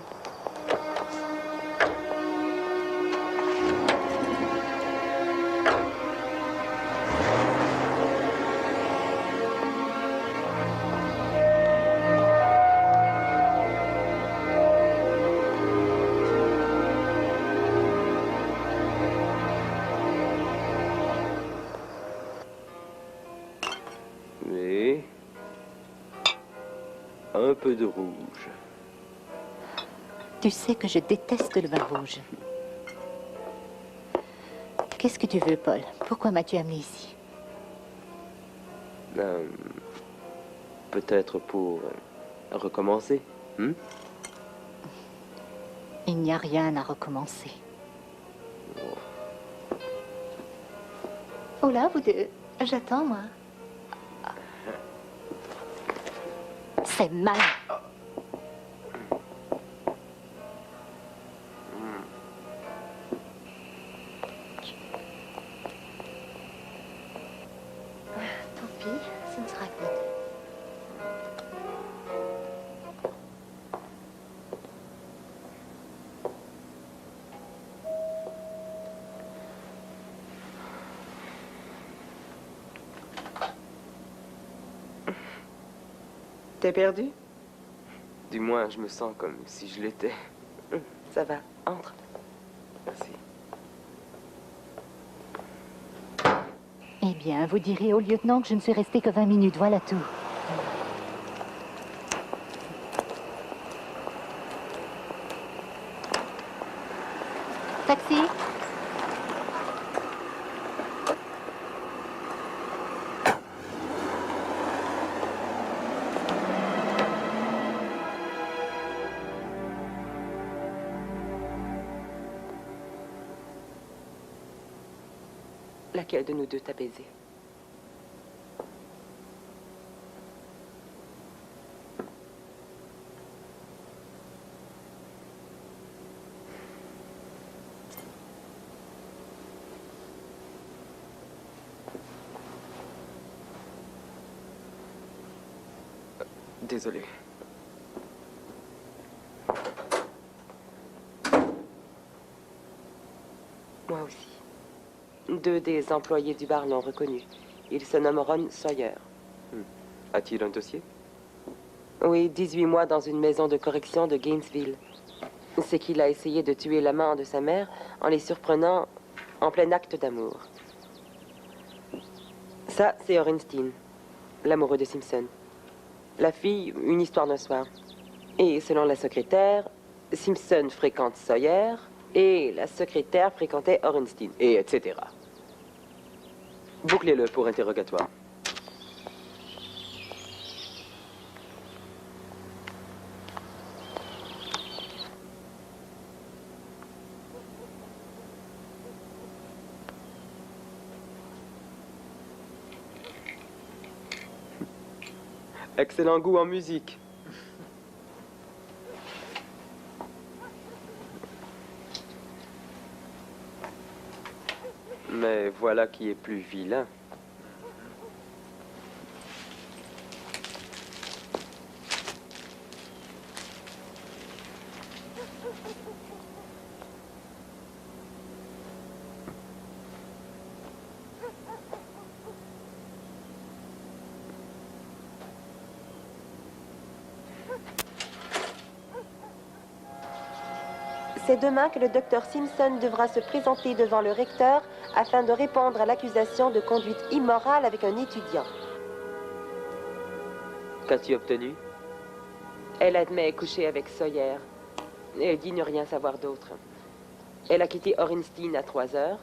Speaker 7: Et un peu de rouge.
Speaker 2: Tu sais que je déteste le vin rouge. Qu'est-ce que tu veux, Paul? Pourquoi m'as-tu amené ici?
Speaker 7: Peut-être pour recommencer.
Speaker 2: Il n'y a rien à recommencer. Oh là, vous deux. J'attends, moi. C'est malin. Tant pis, ce ne sera que nous deux.
Speaker 5: T'es perdu?
Speaker 7: Du moins, je me sens comme si je l'étais.
Speaker 5: Ça va, entre.
Speaker 7: Merci.
Speaker 2: Eh bien, vous direz au lieutenant que je ne suis restée que 20 minutes, voilà tout. Taxi?
Speaker 5: Laquelle de nous deux t'a baisé?
Speaker 7: Désolé.
Speaker 5: Moi aussi. Deux des employés du bar l'ont reconnu. Il se nomme Ron Sawyer.
Speaker 7: A-t-il un dossier?
Speaker 5: Oui, 18 mois dans une maison de correction de Gainesville. C'est qu'il a essayé de tuer l'amant de sa mère en les surprenant en plein acte d'amour. Ça, c'est Orenstein, l'amoureux de Simpson. La fille, une histoire d'un soir. Et selon la secrétaire, Simpson fréquente Sawyer et la secrétaire fréquentait Orenstein, et etc.
Speaker 7: Bouclez-le pour interrogatoire. Excellent goût en musique. Mais voilà qui est plus vilain.
Speaker 5: C'est demain que le docteur Simpson devra se présenter devant le recteur afin de répondre à l'accusation de conduite immorale avec un étudiant.
Speaker 7: Qu'as-tu obtenu?
Speaker 5: Elle admet coucher avec Sawyer. Elle dit ne rien savoir d'autre. Elle a quitté Orenstein à 3 heures,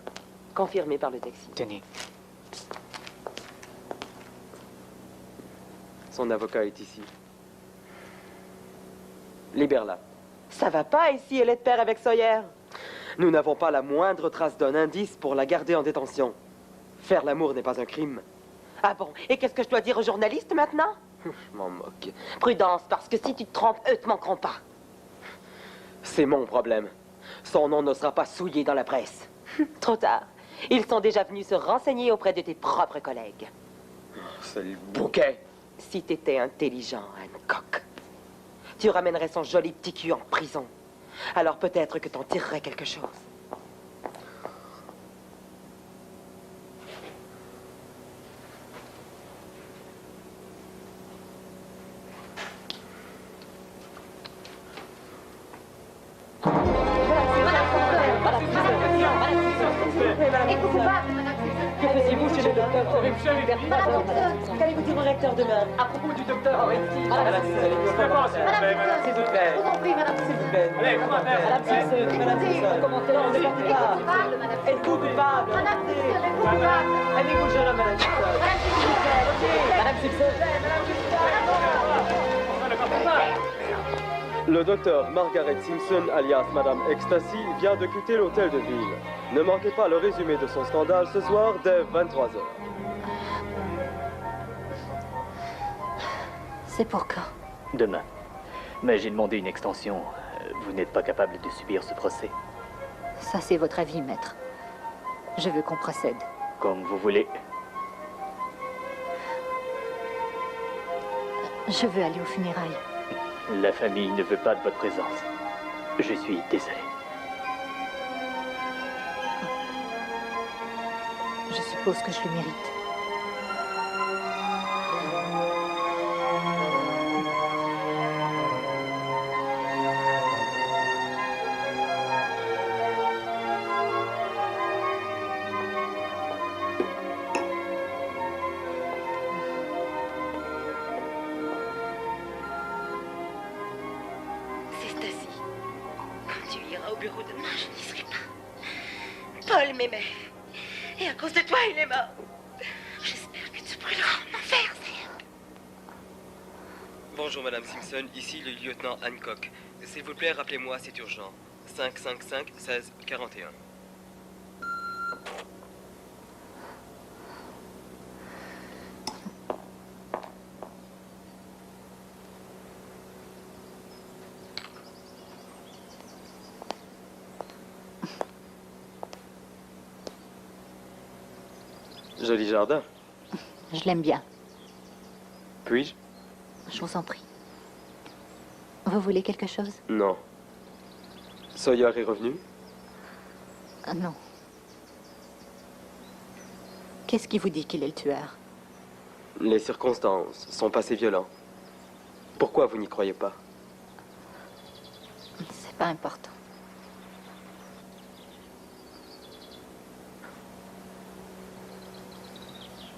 Speaker 5: confirmé par le taxi.
Speaker 7: Tenez. Son avocat est ici. Libère-la.
Speaker 5: Ça va pas ici, elle est de pair avec Sawyer.
Speaker 7: Nous n'avons pas la moindre trace d'un indice pour la garder en détention. Faire l'amour n'est pas un crime.
Speaker 5: Ah bon? Et qu'est-ce que je dois dire aux journalistes maintenant?
Speaker 7: Je m'en moque.
Speaker 5: Prudence, parce que si tu te trompes, eux te manqueront pas.
Speaker 7: C'est mon problème. Son nom ne sera pas souillé dans la presse.
Speaker 5: Trop tard. Ils sont déjà venus se renseigner auprès de tes propres collègues.
Speaker 7: C'est le bouquet.
Speaker 5: Si t'étais intelligent, Hancock, tu ramènerais son joli petit cul en prison. Alors peut-être que t'en tirerais quelque chose.
Speaker 9: Que faisiez-vous chez le docteur
Speaker 5: Qu'allez-vous dire au recteur demain?
Speaker 9: À propos du docteur Orenstein.
Speaker 5: Madame
Speaker 9: S'il vous plaît.
Speaker 5: S'il vous plaît.
Speaker 9: Allez, commentaire.
Speaker 5: Madame Simpson, Madame Simpson.
Speaker 9: Commentaire.
Speaker 5: Non, c'est pas coupable. Êtes-vous coupable? Allez-vous le jeune homme, Madame Simpson? Madame Simpson.
Speaker 7: Le docteur Margaret Simpson, alias Madame Ecstasy, vient de quitter l'hôtel de ville. Ne manquez pas le résumé de son scandale ce soir dès 23h.
Speaker 2: C'est pour quand?
Speaker 8: Demain. Mais j'ai demandé une extension. Vous n'êtes pas capable de subir ce procès.
Speaker 2: Ça, c'est votre avis, maître. Je veux qu'on procède.
Speaker 8: Comme vous voulez.
Speaker 2: Je veux aller aux funérailles.
Speaker 8: La famille ne veut pas de votre présence. Je suis désolé.
Speaker 2: Je suppose que je le mérite.
Speaker 6: C'est Stacy. Quand tu iras au bureau demain, je n'y serai pas. Paul m'aimait. Et à cause de toi, il est mort. J'espère que tu brûleras en enfer, Serge.
Speaker 7: Bonjour Madame Simpson, ici le lieutenant Hancock. S'il vous plaît, rappelez-moi, c'est urgent. 555 16 41. Joli jardin.
Speaker 2: Je l'aime bien.
Speaker 7: Puis-je?
Speaker 2: Je vous en prie. Vous voulez quelque chose?
Speaker 7: Non. Sawyer est revenu?
Speaker 2: Non. Qu'est-ce qui vous dit qu'il est le tueur?
Speaker 7: Les circonstances sont passées violentes. Pourquoi vous n'y croyez pas?
Speaker 2: C'est pas important.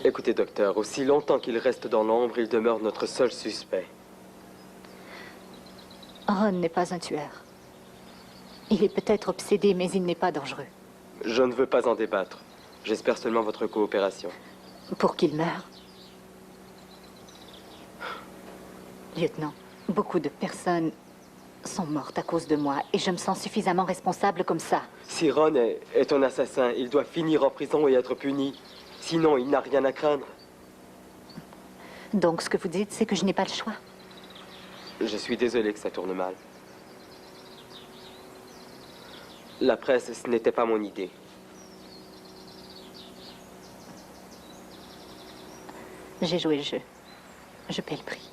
Speaker 7: Écoutez, docteur, aussi longtemps qu'il reste dans l'ombre, il demeure notre seul suspect.
Speaker 2: Ron n'est pas un tueur. Il est peut-être obsédé, mais il n'est pas dangereux.
Speaker 7: Je ne veux pas en débattre. J'espère seulement votre coopération.
Speaker 2: Pour qu'il meure. Lieutenant, beaucoup de personnes sont mortes à cause de moi et je me sens suffisamment responsable comme ça.
Speaker 7: Si Ron est un assassin, il doit finir en prison et être puni. Sinon, il n'a rien à craindre.
Speaker 2: Donc, ce que vous dites, c'est que je n'ai pas le choix.
Speaker 7: Je suis désolé que ça tourne mal. La presse, ce n'était pas mon idée.
Speaker 2: J'ai joué le jeu. Je paie le prix.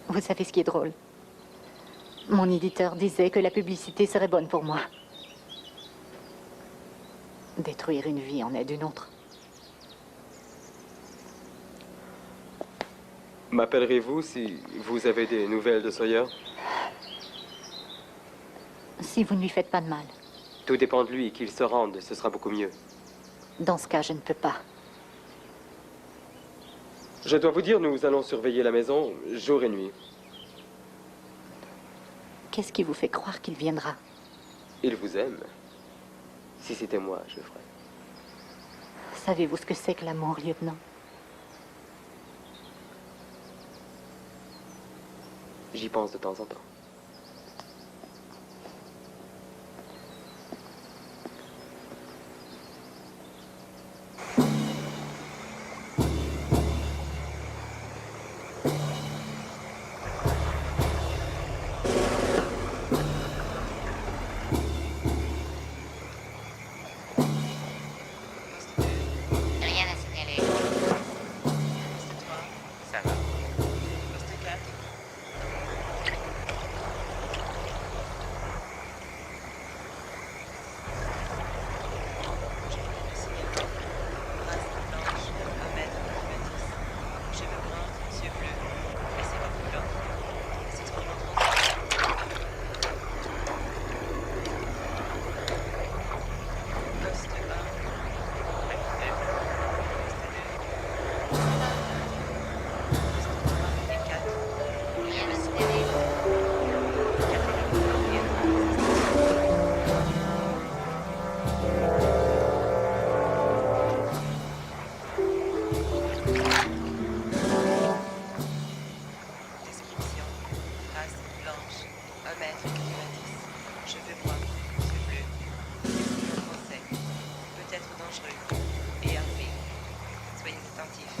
Speaker 2: Vous savez ce qui est drôle? Mon éditeur disait que la publicité serait bonne pour moi. Détruire une vie en aide une autre.
Speaker 7: M'appellerez-vous si vous avez des nouvelles de Sawyer?
Speaker 2: Si vous ne lui faites pas de mal.
Speaker 7: Tout dépend de lui, qu'il se rende, ce sera beaucoup mieux.
Speaker 2: Dans ce cas, je ne peux pas.
Speaker 7: Je dois vous dire, nous allons surveiller la maison jour et nuit.
Speaker 2: Qu'est-ce qui vous fait croire qu'il viendra?
Speaker 7: Il vous aime. Si c'était moi, je le ferais.
Speaker 2: Savez-vous ce que c'est que l'amour, lieutenant?
Speaker 7: J'y pense de temps en temps.
Speaker 6: Rien à signaler. Poste 3. Ça va. Poste 4. Race blanche, 1 mètre 90. Cheveux bruns, yeux bleus. Laissez-moi coulant. S'exprimant 30. Poste 1. Rien à signaler. Description. Race blanche. 1 mètre 90. Cheveux bruns. Yeux bleus. Esprit français. Peut-être dangereux. Et harpé. Soyez attentifs.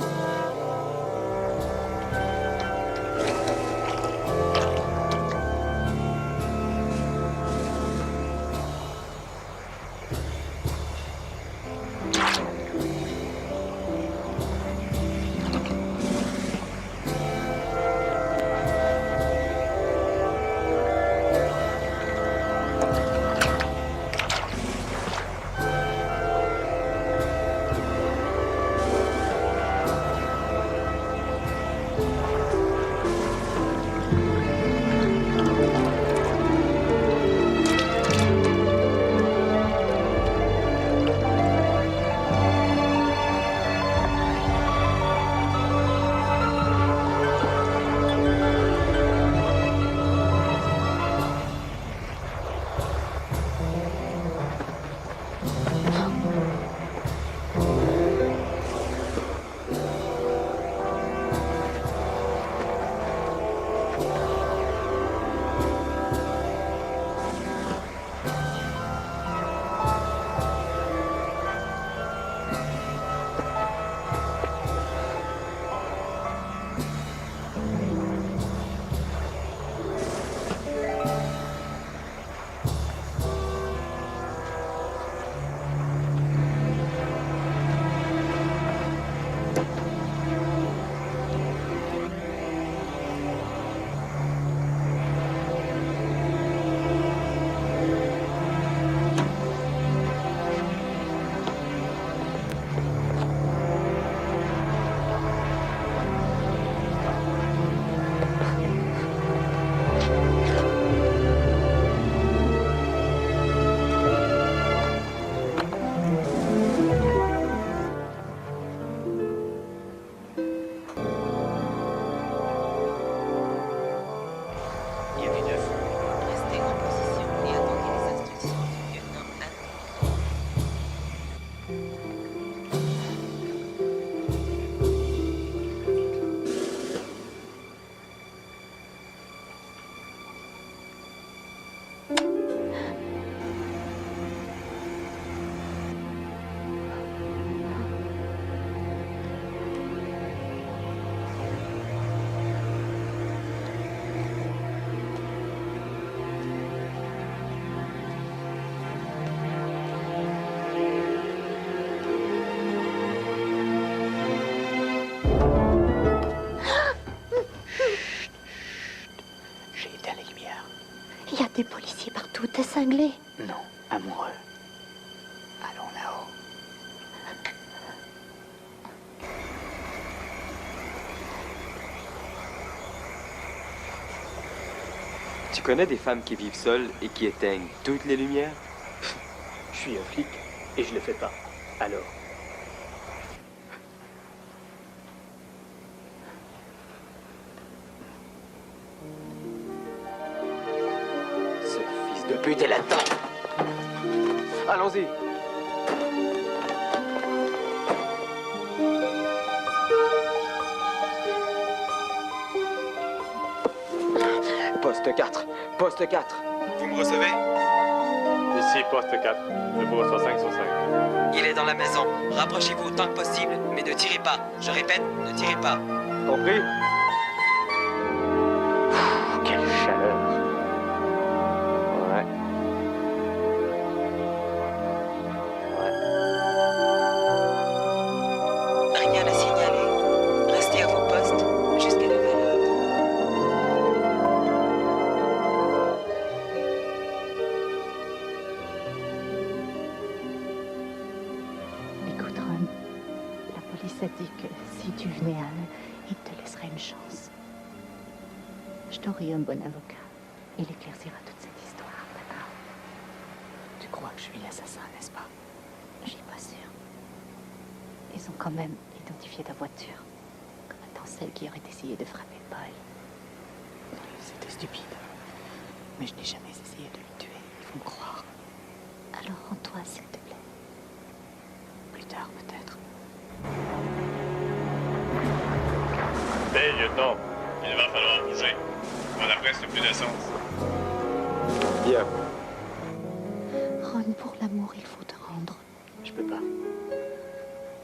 Speaker 2: Il y a des policiers partout. T'es cinglé?
Speaker 4: Non, amoureux. Allons là-haut.
Speaker 7: Tu connais des femmes qui vivent seules et qui éteignent toutes les lumières?
Speaker 8: Je suis un flic et je le fais pas. Alors?
Speaker 7: Ce fils de pute est là-dedans. Allons-y. Poste 4. Poste 4. Vous me recevez?
Speaker 12: Ici, poste 4. Je vous reçois 5 sur 5.
Speaker 13: Il est dans la maison. Rapprochez-vous autant que possible, mais ne tirez pas. Je répète, ne tirez pas.
Speaker 7: Compris?
Speaker 8: Quelle chaleur.
Speaker 7: Ouais.
Speaker 13: Rien à signaler. Restez à vos postes jusqu'à nouvel ordre.
Speaker 2: Écoute, Ron, la police a dit que si tu venais à eux, ils te laisseraient une chance. Je t'aurai un bon avocat. Il éclaircira toute cette histoire, d'accord? Tu crois que je suis l'assassin, n'est-ce pas? Je suis pas sûre. Ils ont quand même identifié ta voiture comme étant celle qui aurait essayé de frapper Paul. C'était stupide. Mais je n'ai jamais essayé de le tuer. Il faut me croire. Alors rends-toi, s'il te plaît. Plus tard, peut-être.
Speaker 12: Hey, lieutenant, il va falloir bouger. On a presque plus d'essence.
Speaker 7: Bien.
Speaker 2: Ron, pour l'amour, il faut te rendre.
Speaker 8: Je peux pas.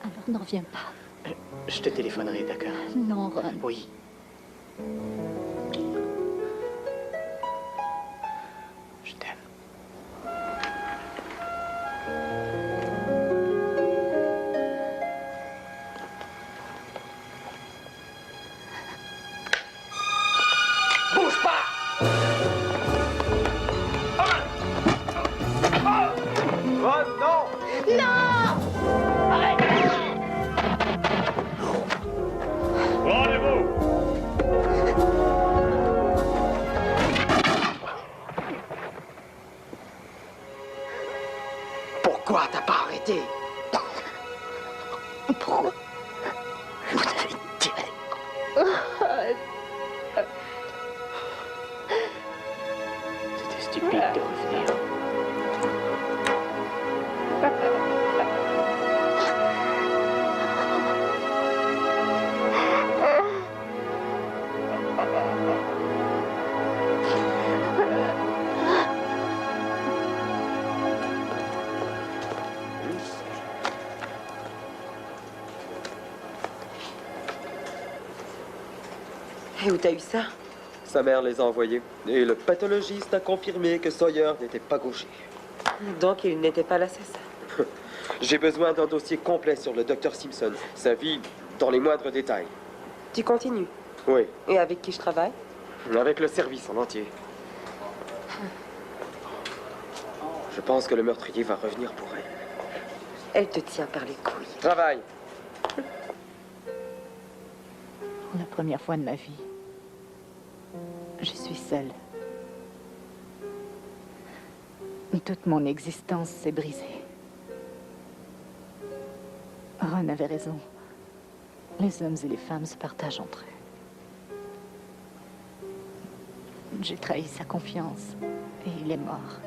Speaker 2: Alors ne reviens pas.
Speaker 8: Je te téléphonerai, d'accord?
Speaker 2: Non, Ron.
Speaker 8: Oui. Je t'aime.
Speaker 7: Bouge pas! Ron, non!
Speaker 12: Rendez-vous!
Speaker 7: Pourquoi t'as pas arrêté?
Speaker 2: Pourquoi vous avez tiré?
Speaker 8: C'était stupide de revenir.
Speaker 5: Et où t'as eu ça?
Speaker 7: Sa mère les a envoyés. Et le pathologiste a confirmé que Sawyer n'était pas gaucher.
Speaker 5: Donc il n'était pas l'assassin.
Speaker 7: J'ai besoin d'un dossier complet sur le docteur Simpson. Sa vie dans les moindres détails.
Speaker 5: Tu continues?
Speaker 7: Oui,
Speaker 5: Et avec qui je travaille?
Speaker 7: avec le service en entier. Je pense que le meurtrier va revenir pour elle.
Speaker 5: Elle te tient par les couilles.
Speaker 7: Travail!
Speaker 2: Pour la première fois de ma vie, je suis seule. Toute mon existence s'est brisée. Ron avait raison. Les hommes et les femmes se partagent entre eux. J'ai trahi sa confiance et il est mort.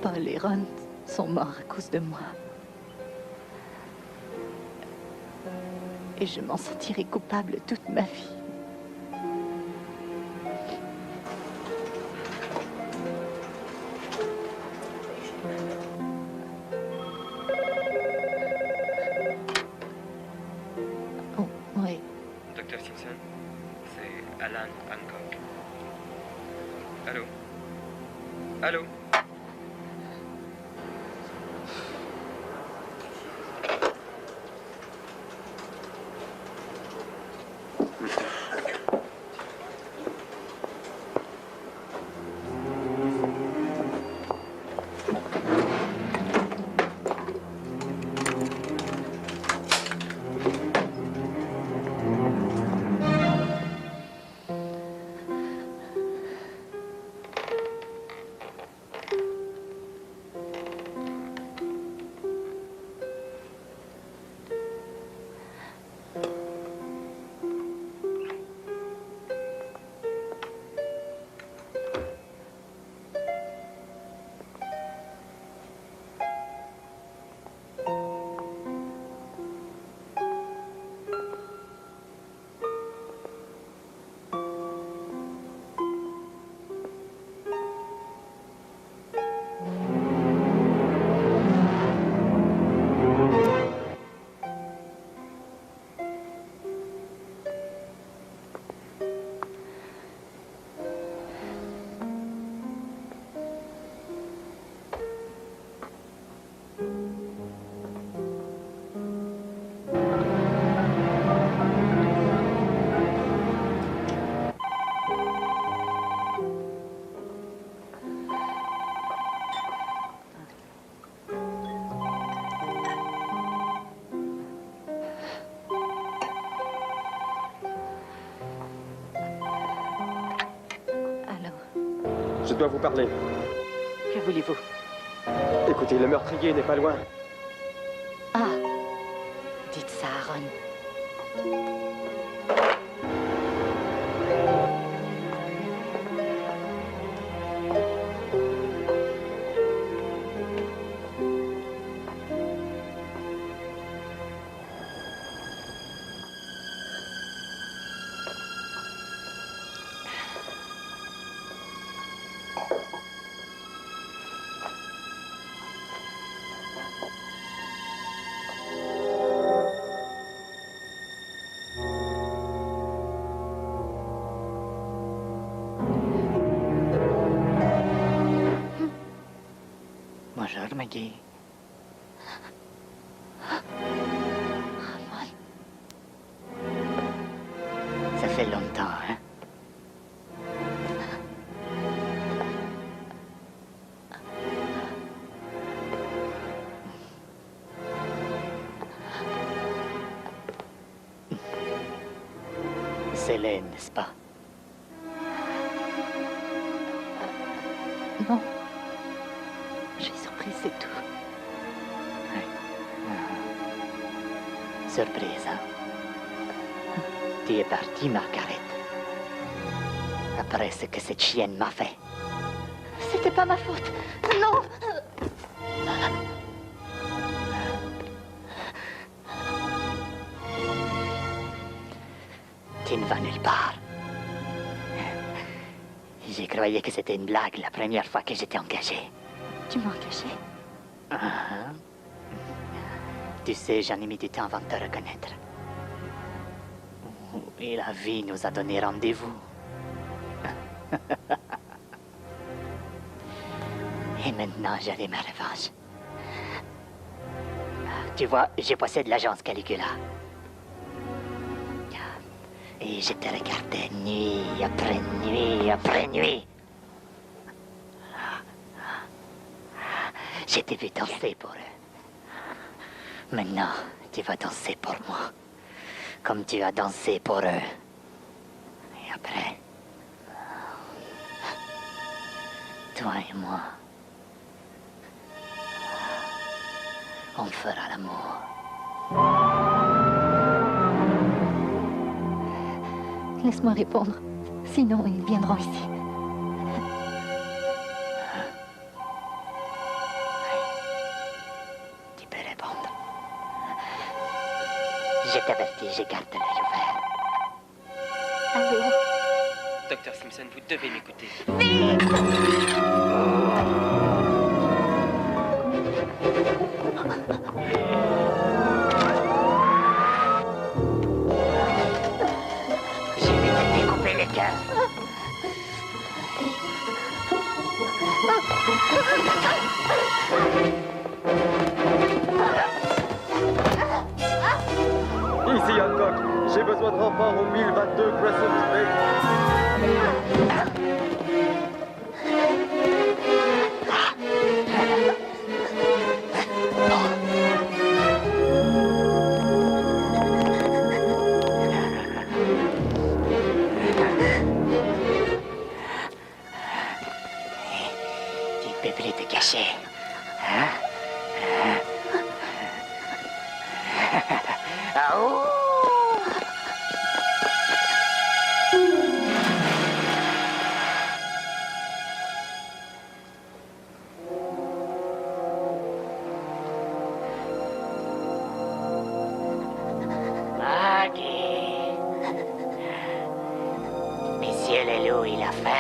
Speaker 2: Paul et Ron sont morts à cause de moi. Et je m'en sentirai coupable toute ma vie. Oh, oui.
Speaker 13: Docteur Simpson, c'est Alan Hancock. Allô? Allô?
Speaker 7: Je dois vous parler.
Speaker 4: Que voulez-vous?
Speaker 7: Écoutez, le meurtrier n'est pas loin.
Speaker 2: Ah, dites ça à Ron.
Speaker 4: Bonjour, Maggie. Ça fait longtemps, hein? Célène, n'est-ce pas?
Speaker 2: Non. Je suis surprise, c'est tout.
Speaker 4: Surprise, hein? Tu es partie, Margaret. Après ce que cette chienne m'a fait.
Speaker 2: C'était pas ma faute. Non.
Speaker 4: Tu ne vas nulle part. J'ai croyé que c'était une blague la première fois que j'étais engagé.
Speaker 2: Tu m'as engagé?
Speaker 4: Tu sais, j'en ai mis du temps avant de te reconnaître. Et la vie nous a donné rendez-vous. Et maintenant, j'aurai ma revanche. Tu vois, je possède l'agence Caligula. Et je te regardais nuit après nuit après nuit. Je t'ai vu danser pour eux. Maintenant, tu vas danser pour moi. Comme tu as dansé pour eux. Et après... toi et moi... on fera l'amour.
Speaker 2: Laisse-moi répondre. Sinon, ils viendront ici.
Speaker 4: Tu peux répondre. Je t'avertis, je garde l'œil ouvert.
Speaker 2: Allô?
Speaker 13: Docteur Simpson, vous devez m'écouter.
Speaker 4: Je vais te découper les cœurs.
Speaker 7: Ici Hancock, j'ai besoin de renfort au 1022 Crescent Bay.
Speaker 4: Tu peux plus te cacher. Hein? Ah, oh! Maggie. Monsieur le loup, il a faim.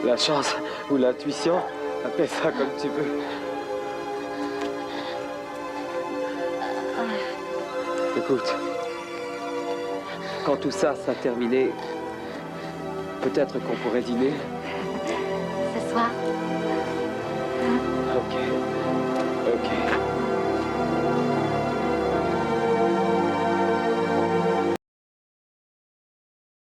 Speaker 7: La chance ou l'intuition, appelle ça comme tu veux. Écoute, quand tout ça sera terminé, peut-être qu'on pourrait dîner.
Speaker 2: Ce soir?